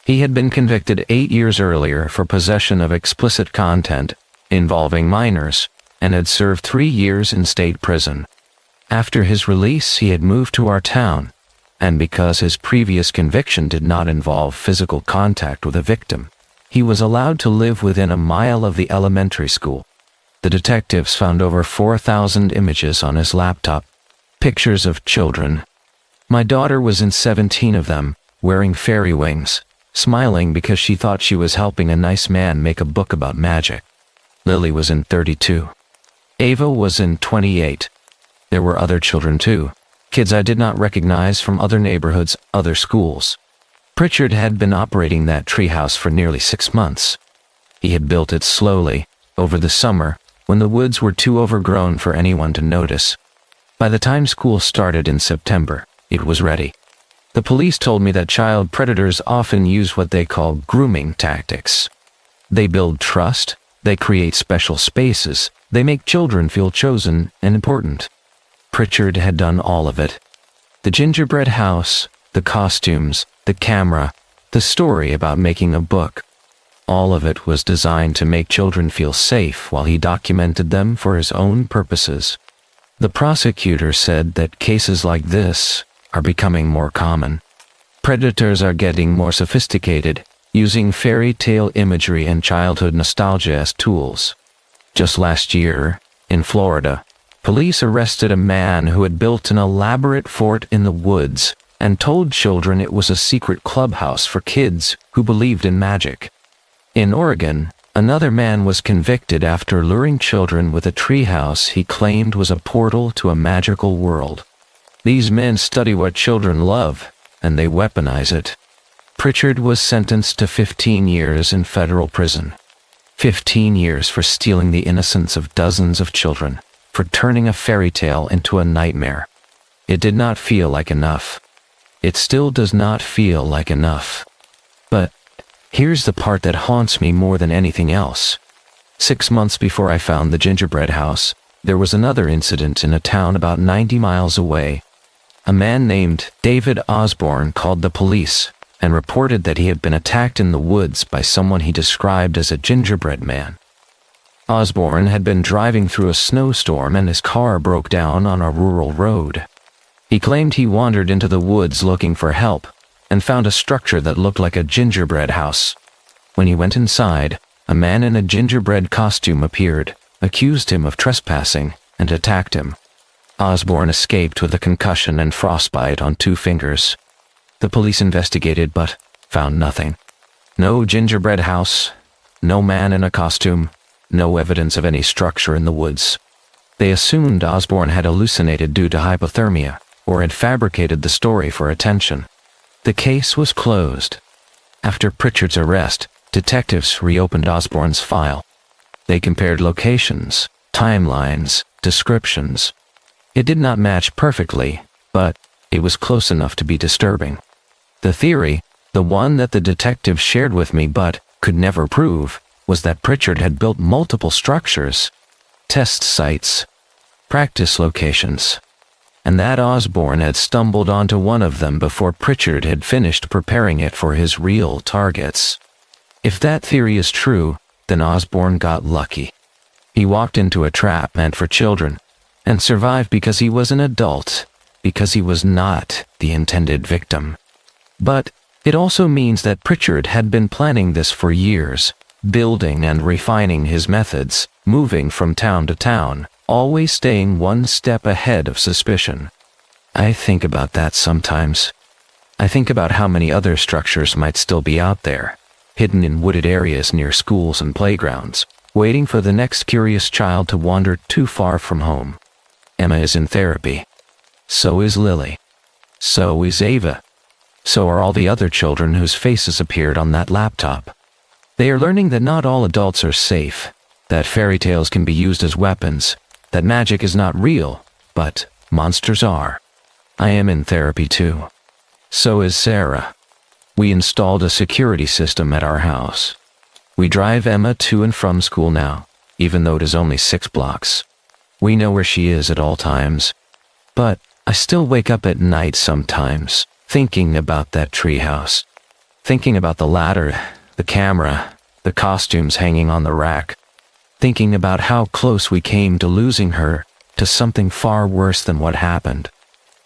He had been convicted 8 years earlier for possession of explicit content involving minors and had served 3 years in state prison. After his release, he had moved to our town, and because his previous conviction did not involve physical contact with a victim, he was allowed to live within a mile of the elementary school. The detectives found over 4,000 images on his laptop, pictures of children. My daughter was in 17 of them, wearing fairy wings, smiling because she thought she was helping a nice man make a book about magic. Lily was in 32. Ava was in 28. There were other children too, kids I did not recognize from other neighborhoods, other schools. Pritchard had been operating that treehouse for nearly 6 months. He had built it slowly, over the summer, when the woods were too overgrown for anyone to notice. By the time school started in September, it was ready. The police told me that child predators often use what they call grooming tactics. They build trust, they create special spaces, they make children feel chosen and important. Pritchard had done all of it. The gingerbread house, the costumes, the camera, the story about making a book. All of it was designed to make children feel safe while he documented them for his own purposes. The prosecutor said that cases like this are becoming more common. Predators are getting more sophisticated, using fairy tale imagery and childhood nostalgia as tools. Just last year, in Florida, police arrested a man who had built an elaborate fort in the woods and told children it was a secret clubhouse for kids who believed in magic. In Oregon, another man was convicted after luring children with a treehouse he claimed was a portal to a magical world. These men study what children love, and they weaponize it. Pritchard was sentenced to 15 years in federal prison. 15 years for stealing the innocence of dozens of children, for turning a fairy tale into a nightmare. It did not feel like enough. It still does not feel like enough. But here's the part that haunts me more than anything else. 6 months before I found the gingerbread house, there was another incident in a town about 90 miles away. A man named David Osborne called the police and reported that he had been attacked in the woods by someone he described as a gingerbread man. Osborne had been driving through a snowstorm and his car broke down on a rural road. He claimed he wandered into the woods looking for help and found a structure that looked like a gingerbread house. When he went inside, a man in a gingerbread costume appeared, accused him of trespassing, and attacked him. Osborne escaped with a concussion and frostbite on 2 fingers. The police investigated but found nothing. No gingerbread house, no man in a costume, no evidence of any structure in the woods. They assumed Osborne had hallucinated due to hypothermia, or had fabricated the story for attention. The case was closed. After Pritchard's arrest, detectives reopened Osborne's file. They compared locations, timelines, descriptions. It did not match perfectly, but it was close enough to be disturbing. The theory The one that the detective shared with me but could never prove was that Pritchard had built multiple structures, test sites, practice locations, and that Osborne had stumbled onto one of them before Pritchard had finished preparing it for his real targets. If that theory is true, then Osborne got lucky. He walked into a trap meant for children, and survived because he was an adult, because he was not the intended victim. But it also means that Pritchard had been planning this for years, building and refining his methods, moving from town to town, always staying one step ahead of suspicion. I think about that sometimes. I think about how many other structures might still be out there, hidden in wooded areas near schools and playgrounds, waiting for the next curious child to wander too far from home. Emma is in therapy. So is Lily. So is Ava. So are all the other children whose faces appeared on that laptop. They are learning that not all adults are safe, that fairy tales can be used as weapons, that magic is not real, but monsters are. I am in therapy too. So is Sarah. We installed a security system at our house. We drive Emma to and from school now, even though it is only 6 blocks. We know where she is at all times. But I still wake up at night sometimes, thinking about that treehouse. Thinking about the ladder, the camera, the costumes hanging on the rack. Thinking about how close we came to losing her to something far worse than what happened.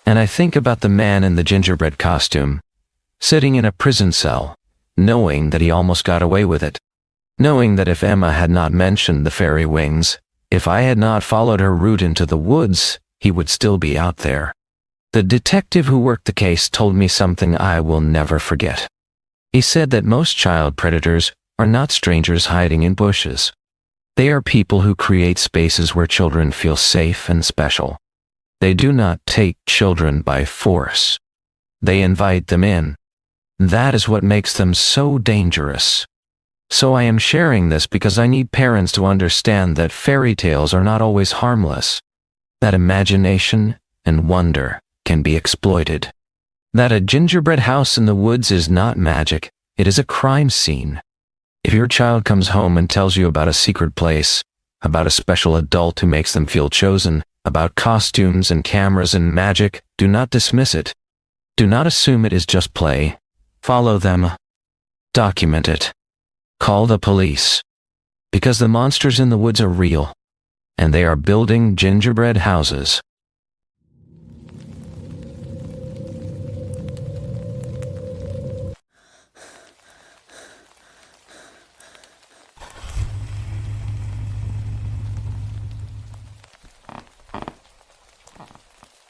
And I think about the man in the gingerbread costume, sitting in a prison cell, knowing that he almost got away with it. Knowing that if Emma had not mentioned the fairy wings, if I had not followed her route into the woods, he would still be out there. The detective who worked the case told me something I will never forget. He said that most child predators are not strangers hiding in bushes. They are people who create spaces where children feel safe and special. They do not take children by force. They invite them in. That is what makes them so dangerous. So I am sharing this because I need parents to understand that fairy tales are not always harmless. That imagination and wonder can be exploited. That a gingerbread house in the woods is not magic, it is a crime scene. If your child comes home and tells you about a secret place, about a special adult who makes them feel chosen, about costumes and cameras and magic, do not dismiss it. Do not assume it is just play. Follow them. Document it. Call the police. Because the monsters in the woods are real, and they are building gingerbread houses.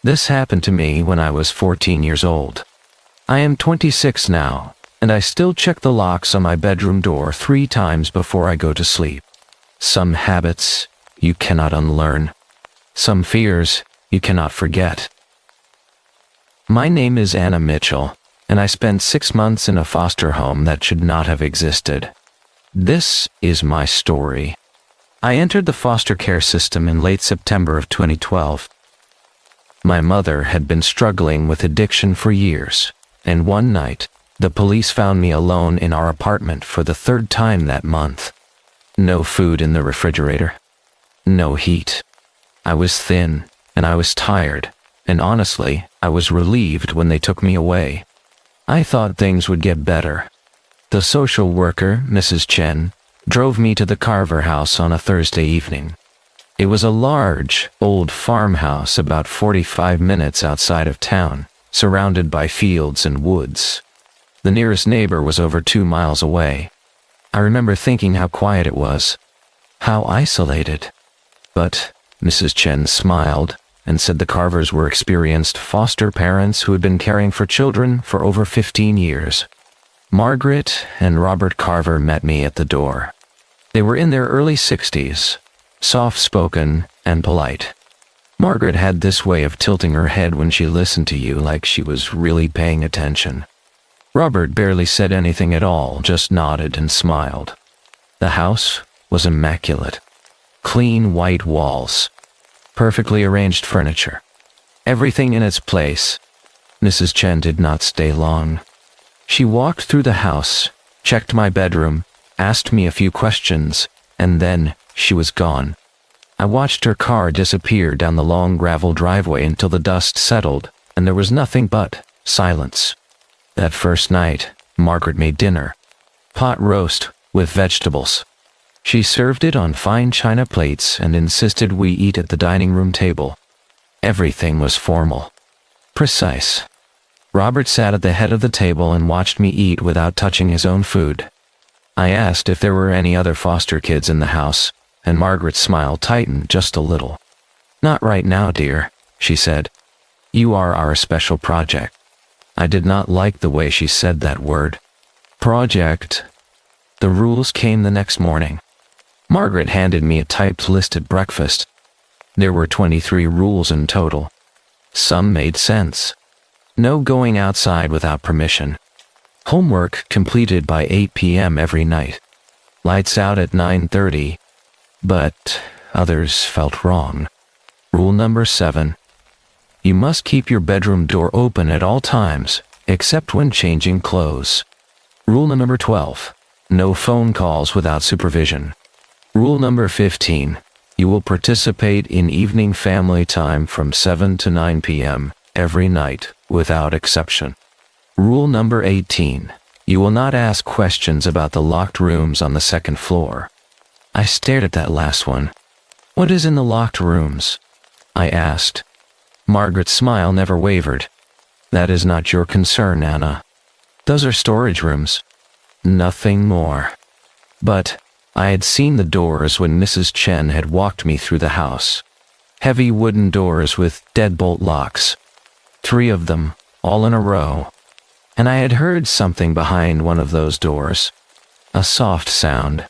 This happened to me when I was 14 years old. I am 26 now, and I still check the locks on my bedroom door 3 times before I go to sleep. Some habits you cannot unlearn. Some fears you cannot forget. My name is Anna Mitchell, and I spent 6 months in a foster home that should not have existed. This is my story. I entered the foster care system in late September of 2012. My mother had been struggling with addiction for years, and one night, the police found me alone in our apartment for the 3rd time that month. No food in the refrigerator. No heat. I was thin, and I was tired, and honestly, I was relieved when they took me away. I thought things would get better. The social worker, Mrs. Chen, drove me to the Carver house on a Thursday evening. It was a large, old farmhouse about 45 minutes outside of town, surrounded by fields and woods. The nearest neighbor was over 2 miles away. I remember thinking how quiet it was, how isolated. But Mrs. Chen smiled and said the Carvers were experienced foster parents who had been caring for children for over 15 years. Margaret and Robert Carver met me at the door. They were in their early 60s. Soft-spoken and polite. Margaret had this way of tilting her head when she listened to you like she was really paying attention. Robert barely said anything at all, just nodded and smiled. The house was immaculate. Clean white walls. Perfectly arranged furniture. Everything in its place. Mrs. Chen did not stay long. She walked through the house, checked my bedroom, asked me a few questions, and then she was gone. I watched her car disappear down the long gravel driveway until the dust settled, and there was nothing but silence. That first night, Margaret made dinner. Pot roast with vegetables. She served it on fine china plates and insisted we eat at the dining room table. Everything was formal. Precise. Robert sat at the head of the table and watched me eat without touching his own food. I asked if there were any other foster kids in the house, and Margaret's smile tightened just a little. "Not right now, dear," she said. "You are our special project." I did not like the way she said that word. Project. The rules came the next morning. Margaret handed me a typed list at breakfast. There were 23 rules in total. Some made sense. No going outside without permission. Homework completed by 8 p.m. every night. Lights out at 9:30. But others felt wrong. Rule number 7. You must keep your bedroom door open at all times, except when changing clothes. Rule number 12. No phone calls without supervision. Rule number 15. You will participate in evening family time from 7 to 9 p.m. every night, without exception. Rule number 18. You will not ask questions about the locked rooms on the second floor. I stared at that last one. "What is in the locked rooms?" I asked. Margaret's smile never wavered. "That is not your concern, Anna. Those are storage rooms. Nothing more." But I had seen the doors when Mrs. Chen had walked me through the house. Heavy wooden doors with deadbolt locks. 3 of them, all in a row. And I had heard something behind one of those doors. A soft sound.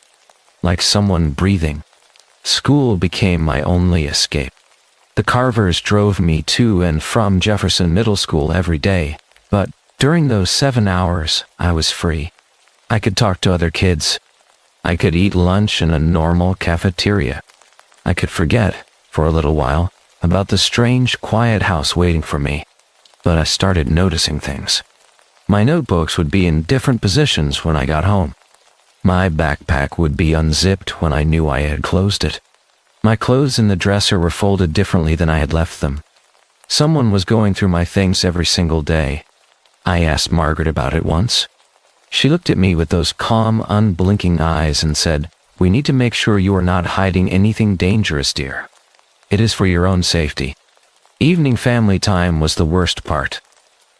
Like someone breathing. School became my only escape. The Carvers drove me to and from Jefferson Middle School every day, but during those 7 hours, I was free. I could talk to other kids. I could eat lunch in a normal cafeteria. I could forget, for a little while, about the strange, quiet house waiting for me. But I started noticing things. My notebooks would be in different positions when I got home. My backpack would be unzipped when I knew I had closed it. My clothes in the dresser were folded differently than I had left them. Someone was going through my things every single day. I asked Margaret about it once. She looked at me with those calm, unblinking eyes and said, "We need to make sure you are not hiding anything dangerous, dear. It is for your own safety." Evening family time was the worst part.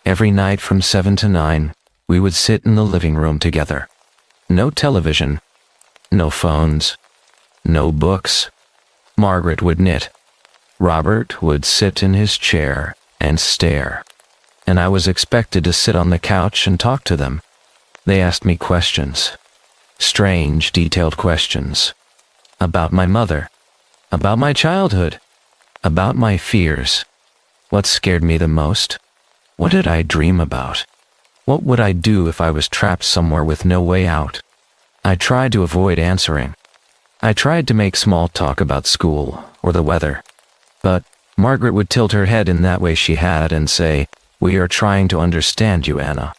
Every night from 7 to 9, we would sit in the living room together. No television, no phones, no books. Margaret would knit. Robert would sit in his chair and stare. And I was expected to sit on the couch and talk to them. They asked me questions. Strange, detailed questions. About my mother. About my childhood. About my fears. What scared me the most? What did I dream about? What would I do if I was trapped somewhere with no way out? I tried to avoid answering. I tried to make small talk about school or the weather. But Margaret would tilt her head in that way she had and say, "We are trying to understand you, Anna.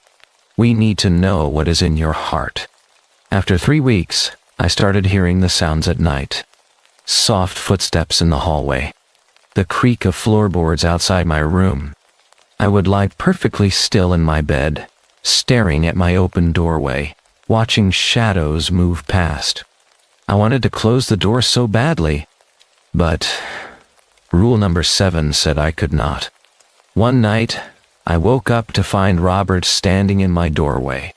We need to know what is in your heart." After 3 weeks, I started hearing the sounds at night. Soft footsteps in the hallway. The creak of floorboards outside my room. I would lie perfectly still in my bed, staring at my open doorway, watching shadows move past. I wanted to close the door so badly, but rule number 7 said I could not. One night, I woke up to find Robert standing in my doorway,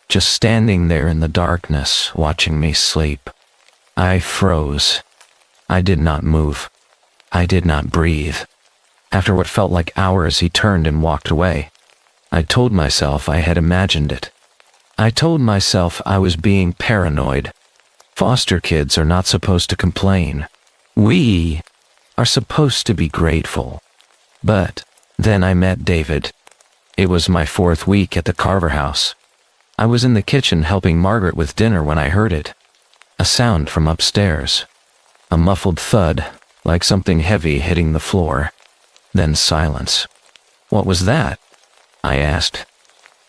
just standing there in the darkness, watching me sleep. I froze. I did not move. I did not breathe. After what felt like hours, he turned and walked away. I told myself I had imagined it. I told myself I was being paranoid. Foster kids are not supposed to complain. We are supposed to be grateful. But then I met David. It was my 4th week at the Carver house. I was in the kitchen helping Margaret with dinner when I heard it. A sound from upstairs. A muffled thud, like something heavy hitting the floor. Then silence. "What was that?" I asked.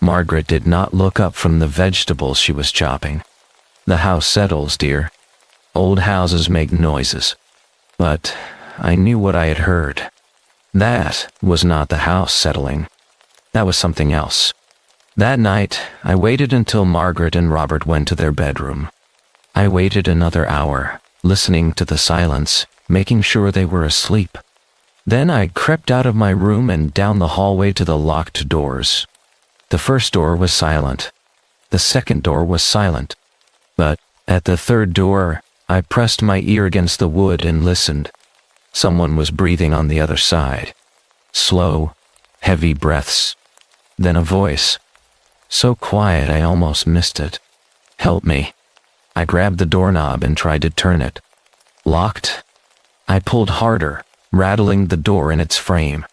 Margaret did not look up from the vegetables she was chopping. The house settles, dear. Old houses make noises. But I knew what I had heard. That was not the house settling. That was something else. That night, I waited until Margaret and Robert went to their bedroom. I waited another hour, listening to the silence, making sure they were asleep. Then I crept out of my room and down the hallway to the locked doors. The first door was silent. The second door was silent. But at the third door, I pressed my ear against the wood and listened. Someone was breathing on the other side. Slow, heavy breaths. Then a voice. So quiet I almost missed it. Help me. I grabbed the doorknob and tried to turn it. Locked. I pulled harder, rattling the door in its frame.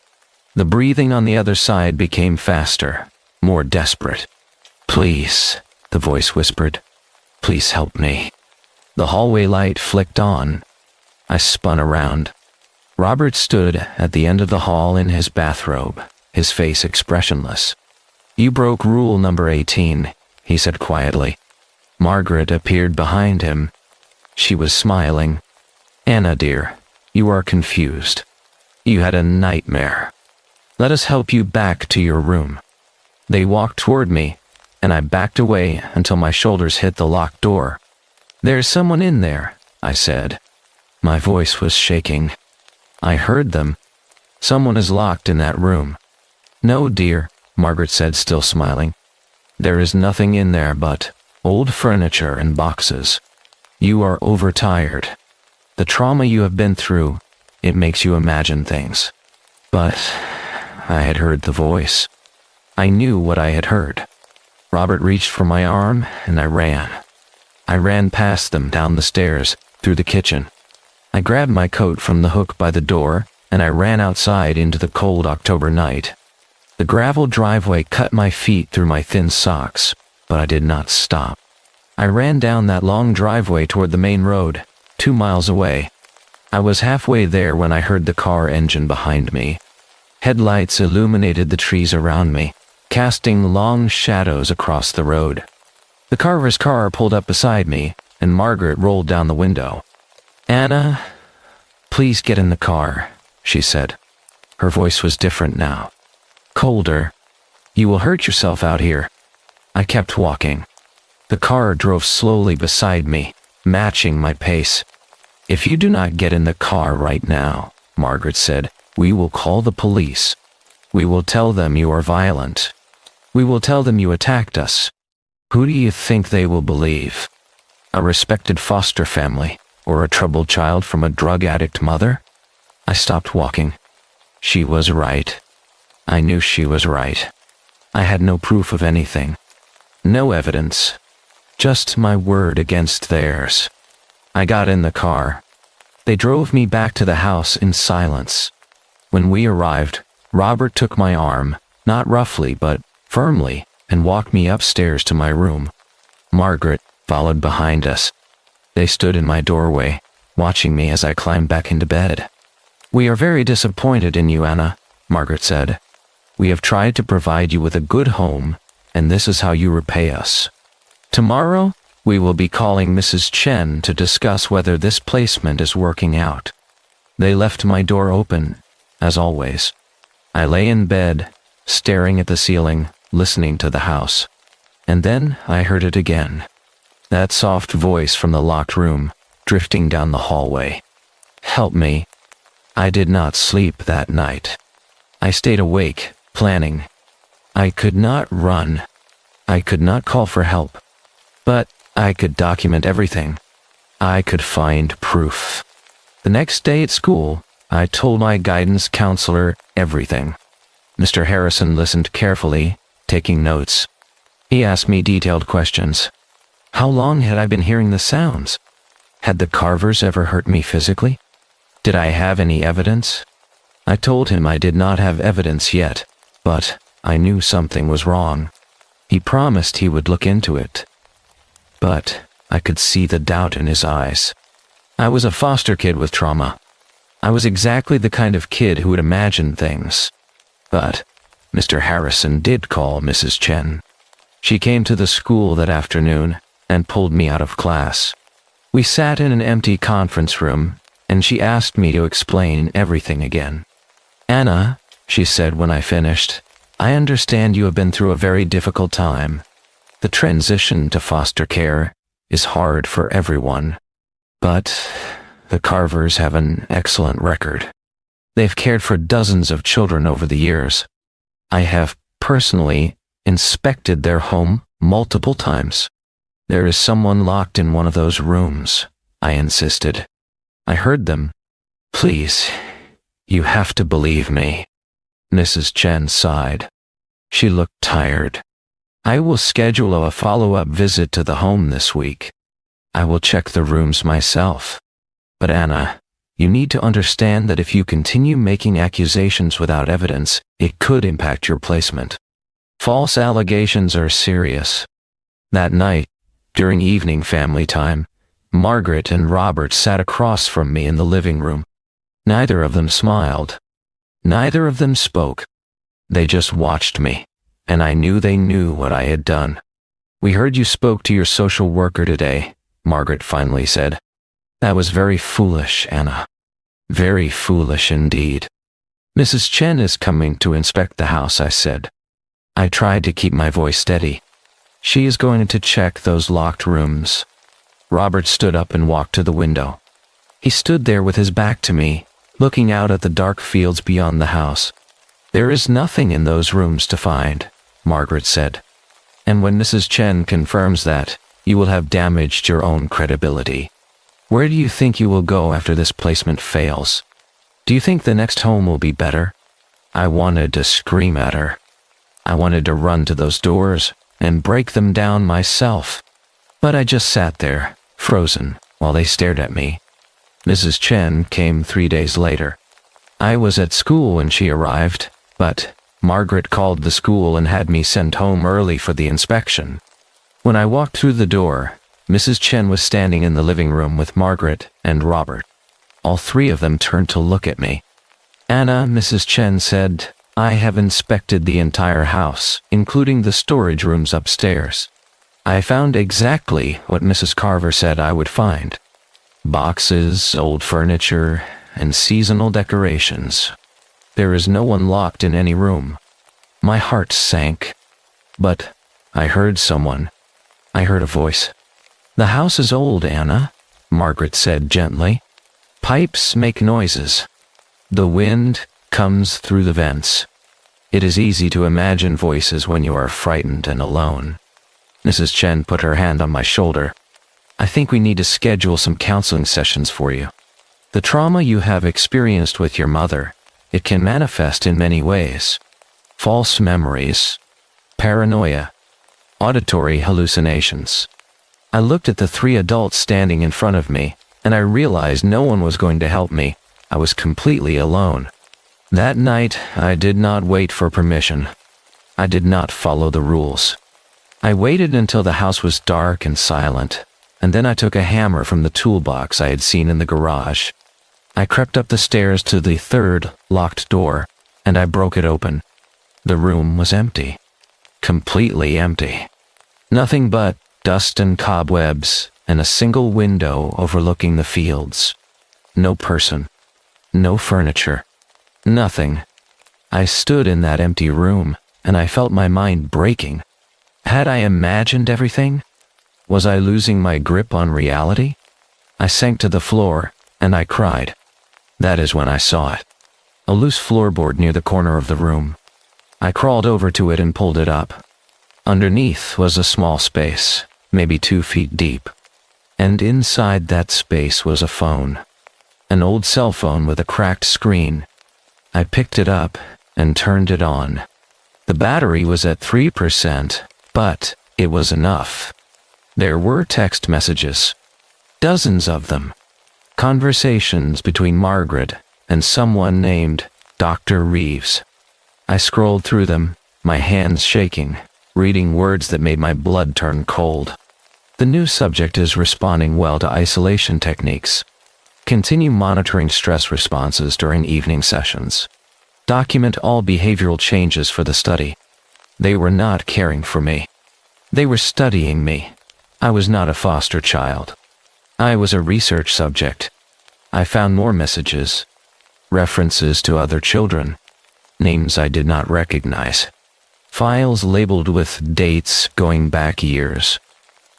The breathing on the other side became faster, more desperate. Please, the voice whispered. Please help me. The hallway light flicked on. I spun around. Robert stood at the end of the hall in his bathrobe, his face expressionless. You broke rule number 18, he said quietly. Margaret appeared behind him. She was smiling. Anna, dear, you are confused. You had a nightmare. Let us help you back to your room. They walked toward me, and I backed away until my shoulders hit the locked door. There's someone in there, I said. My voice was shaking. I heard them. Someone is locked in that room. No, dear, Margaret said, still smiling. There is nothing in there but old furniture and boxes. You are overtired. The trauma you have been through, it makes you imagine things. But I had heard the voice. I knew what I had heard. Robert reached for my arm, and I ran. I ran past them down the stairs, through the kitchen. I grabbed my coat from the hook by the door, and I ran outside into the cold October night. The gravel driveway cut my feet through my thin socks, but I did not stop. I ran down that long driveway toward the main road, 2 miles away. I was halfway there when I heard the car engine behind me. Headlights illuminated the trees around me, casting long shadows across the road. The Carver's car pulled up beside me, and Margaret rolled down the window. Anna, please get in the car, she said. Her voice was different now. Colder. You will hurt yourself out here. I kept walking. The car drove slowly beside me, matching my pace. If you do not get in the car right now, Margaret said, we will call the police. We will tell them you are violent. We will tell them you attacked us. Who do you think they will believe? A respected foster family, or a troubled child from a drug addict mother? I stopped walking. She was right. I knew she was right. I had no proof of anything. No evidence. Just my word against theirs. I got in the car. They drove me back to the house in silence. When we arrived, Robert took my arm, not roughly but firmly, and walked me upstairs to my room. Margaret followed behind us. They stood in my doorway, watching me as I climbed back into bed. We are very disappointed in you, Anna, Margaret said. We have tried to provide you with a good home, and this is how you repay us. Tomorrow, we will be calling Mrs. Chen to discuss whether this placement is working out. They left my door open, as always. I lay in bed, staring at the ceiling, listening to the house. And then I heard it again. That soft voice from the locked room, drifting down the hallway. Help me. I did not sleep that night. I stayed awake, planning. I could not run. I could not call for help. But I could document everything. I could find proof. The next day at school, I told my guidance counselor everything. Mr. Harrison listened carefully, taking notes. He asked me detailed questions. How long had I been hearing the sounds? Had the Carvers ever hurt me physically? Did I have any evidence? I told him I did not have evidence yet, but I knew something was wrong. He promised he would look into it. But I could see the doubt in his eyes. I was a foster kid with trauma. I was exactly the kind of kid who would imagine things. But Mr. Harrison did call Mrs. Chen. She came to the school that afternoon and pulled me out of class. We sat in an empty conference room, and she asked me to explain everything again. "Anna," she said when I finished, "I understand you have been through a very difficult time. The transition to foster care is hard for everyone. But the Carvers have an excellent record. They've cared for dozens of children over the years. I have personally inspected their home multiple times. There is someone locked in one of those rooms," I insisted. "I heard them. Please, you have to believe me." Mrs. Chen sighed. She looked tired. "I will schedule a follow-up visit to the home this week. I will check the rooms myself. But Anna, you need to understand that if you continue making accusations without evidence, it could impact your placement. False allegations are serious." That night, during evening family time, Margaret and Robert sat across from me in the living room. Neither of them smiled. Neither of them spoke. They just watched me, and I knew they knew what I had done. "We heard you spoke to your social worker today," Margaret finally said. "That was very foolish, Anna. Very foolish indeed." "Mrs. Chen is coming to inspect the house," I said. I tried to keep my voice steady. "She is going to check those locked rooms." Robert stood up and walked to the window. He stood there with his back to me, looking out at the dark fields beyond the house. "There is nothing in those rooms to find," Margaret said. "And when Mrs. Chen confirms that, you will have damaged your own credibility. Where do you think you will go after this placement fails? Do you think the next home will be better?" I wanted to scream at her. I wanted to run to those doors and break them down myself. But I just sat there, frozen, while they stared at me. Mrs. Chen came 3 days later. I was at school when she arrived, but Margaret called the school and had me sent home early for the inspection. When I walked through the door, Mrs. Chen was standing in the living room with Margaret and Robert. All three of them turned to look at me. "Anna," Mrs. Chen said, "I have inspected the entire house, including the storage rooms upstairs. I found exactly what Mrs. Carver said I would find. Boxes, old furniture, and seasonal decorations. There is no one locked in any room." My heart sank. But I heard someone. I heard a voice. "The house is old, Anna," Margaret said gently. "Pipes make noises. The wind comes through the vents. It is easy to imagine voices when you are frightened and alone." Mrs. Chen put her hand on my shoulder. "I think we need to schedule some counseling sessions for you. The trauma you have experienced with your mother, it can manifest in many ways. False memories, paranoia, auditory hallucinations." I looked at the 3 adults standing in front of me, and I realized no one was going to help me. I was completely alone. That night, I did not wait for permission. I did not follow the rules. I waited until the house was dark and silent, and then I took a hammer from the toolbox I had seen in the garage. I crept up the stairs to the 3rd locked door, and I broke it open. The room was empty. Completely empty. Nothing but dust and cobwebs, and a single window overlooking the fields. No person. No furniture. Nothing. I stood in that empty room, and I felt my mind breaking. Had I imagined everything? Was I losing my grip on reality? I sank to the floor, and I cried. That is when I saw it. A loose floorboard near the corner of the room. I crawled over to it and pulled it up. Underneath was a small space, maybe 2 feet deep. And inside that space was a phone. An old cell phone with a cracked screen. I picked it up and turned it on. The battery was at 3%, but it was enough. There were text messages. Dozens of them. Conversations between Margaret and someone named Dr. Reeves. I scrolled through them, my hands shaking, reading words that made my blood turn cold. The new subject is responding well to isolation techniques. Continue monitoring stress responses during evening sessions. Document all behavioral changes for the study. They were not caring for me. They were studying me. I was not a foster child. I was a research subject. I found more messages, references to other children, names I did not recognize, files labeled with dates going back years.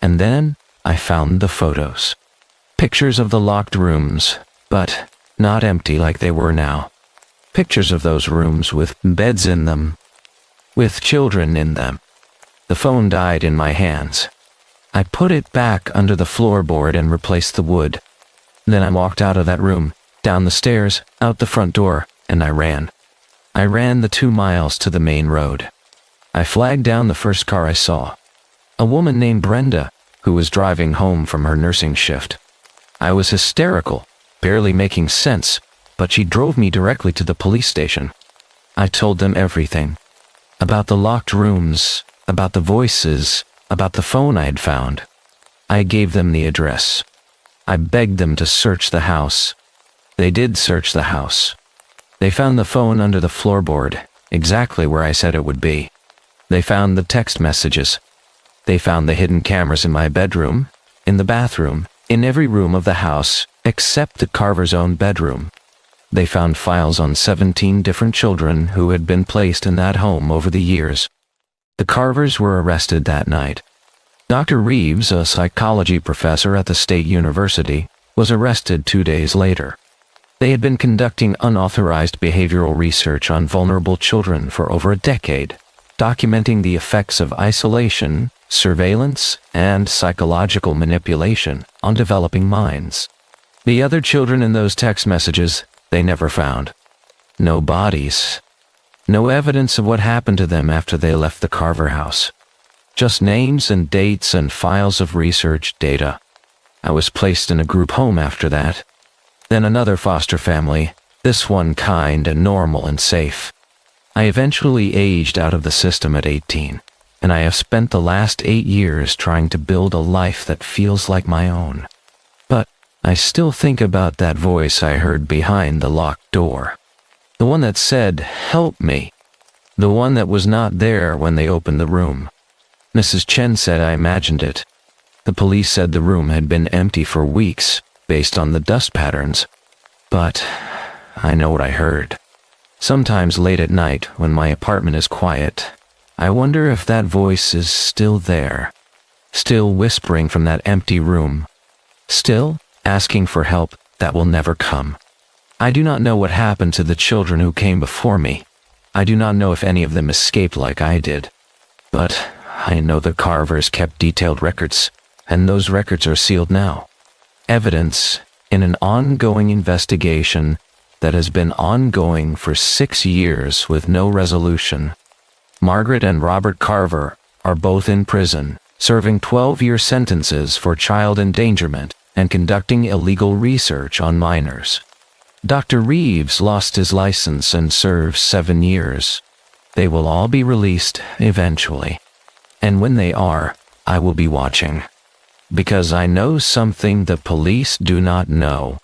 And then I found the photos. Pictures of the locked rooms, but not empty like they were now. Pictures of those rooms with beds in them, with children in them. The phone died in my hands. I put it back under the floorboard and replaced the wood. Then I walked out of that room, down the stairs, out the front door, and I ran. I ran the 2 miles to the main road. I flagged down the first car I saw. A woman named Brenda, who was driving home from her nursing shift. I was hysterical, barely making sense, but she drove me directly to the police station. I told them everything. About the locked rooms, about the voices, about the phone I had found. I gave them the address. I begged them to search the house. They did search the house. They found the phone under the floorboard, exactly where I said it would be. They found the text messages. They found the hidden cameras in my bedroom, in the bathroom, in every room of the house, except the Carver's own bedroom. They found files on 17 different children who had been placed in that home over the years. The Carvers were arrested that night. Dr. Reeves, a psychology professor at the State University, was arrested 2 days later. They had been conducting unauthorized behavioral research on vulnerable children for over a decade, documenting the effects of isolation, surveillance, and psychological manipulation on developing minds. The other children in those text messages they never found. No bodies. No evidence of what happened to them after they left the Carver house. Just names and dates and files of research data. I was placed in a group home after that. Then another foster family, this one kind and normal and safe. I eventually aged out of the system at 18, and I have spent the last 8 years trying to build a life that feels like my own. But I still think about that voice I heard behind the locked door. The one that said, "Help me." The one that was not there when they opened the room. Mrs. Chen said I imagined it. The police said the room had been empty for weeks, based on the dust patterns. But I know what I heard. Sometimes late at night, when my apartment is quiet, I wonder if that voice is still there, still whispering from that empty room, still asking for help that will never come. I do not know what happened to the children who came before me. I do not know if any of them escaped like I did. But I know the Carvers kept detailed records, and those records are sealed now. Evidence in an ongoing investigation that has been ongoing for 6 years with no resolution. Margaret and Robert Carver are both in prison, serving 12-year sentences for child endangerment and conducting illegal research on minors. Dr. Reeves lost his license and serves 7 years. They will all be released eventually. And when they are, I will be watching. Because I know something the police do not know.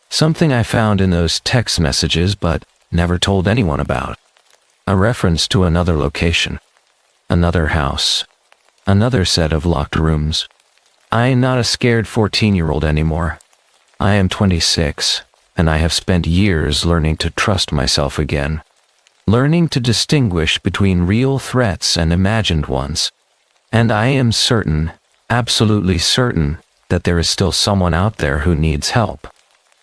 Something I found in those text messages but never told anyone about. A reference to another location. Another house. Another set of locked rooms. I am not a scared 14-year-old anymore. I am 26, and I have spent years learning to trust myself again. Learning to distinguish between real threats and imagined ones. And I am certain, absolutely certain, that there is still someone out there who needs help.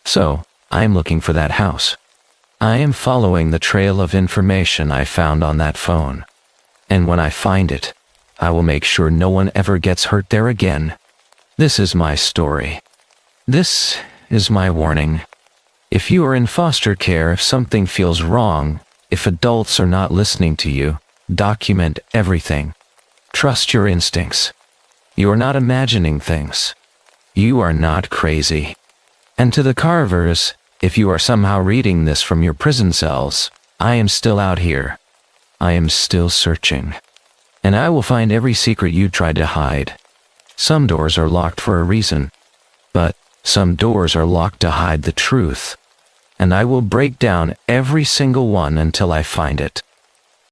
So, I am looking for that house. I am following the trail of information I found on that phone. And when I find it, I will make sure no one ever gets hurt there again. This is my story. This is my warning. If you are in foster care, if something feels wrong, if adults are not listening to you, document everything. Trust your instincts. You are not imagining things. You are not crazy. And to the Carvers, if you are somehow reading this from your prison cells, I am still out here. I am still searching. And I will find every secret you tried to hide. Some doors are locked for a reason, but some doors are locked to hide the truth. and I will break down every single one until I find it.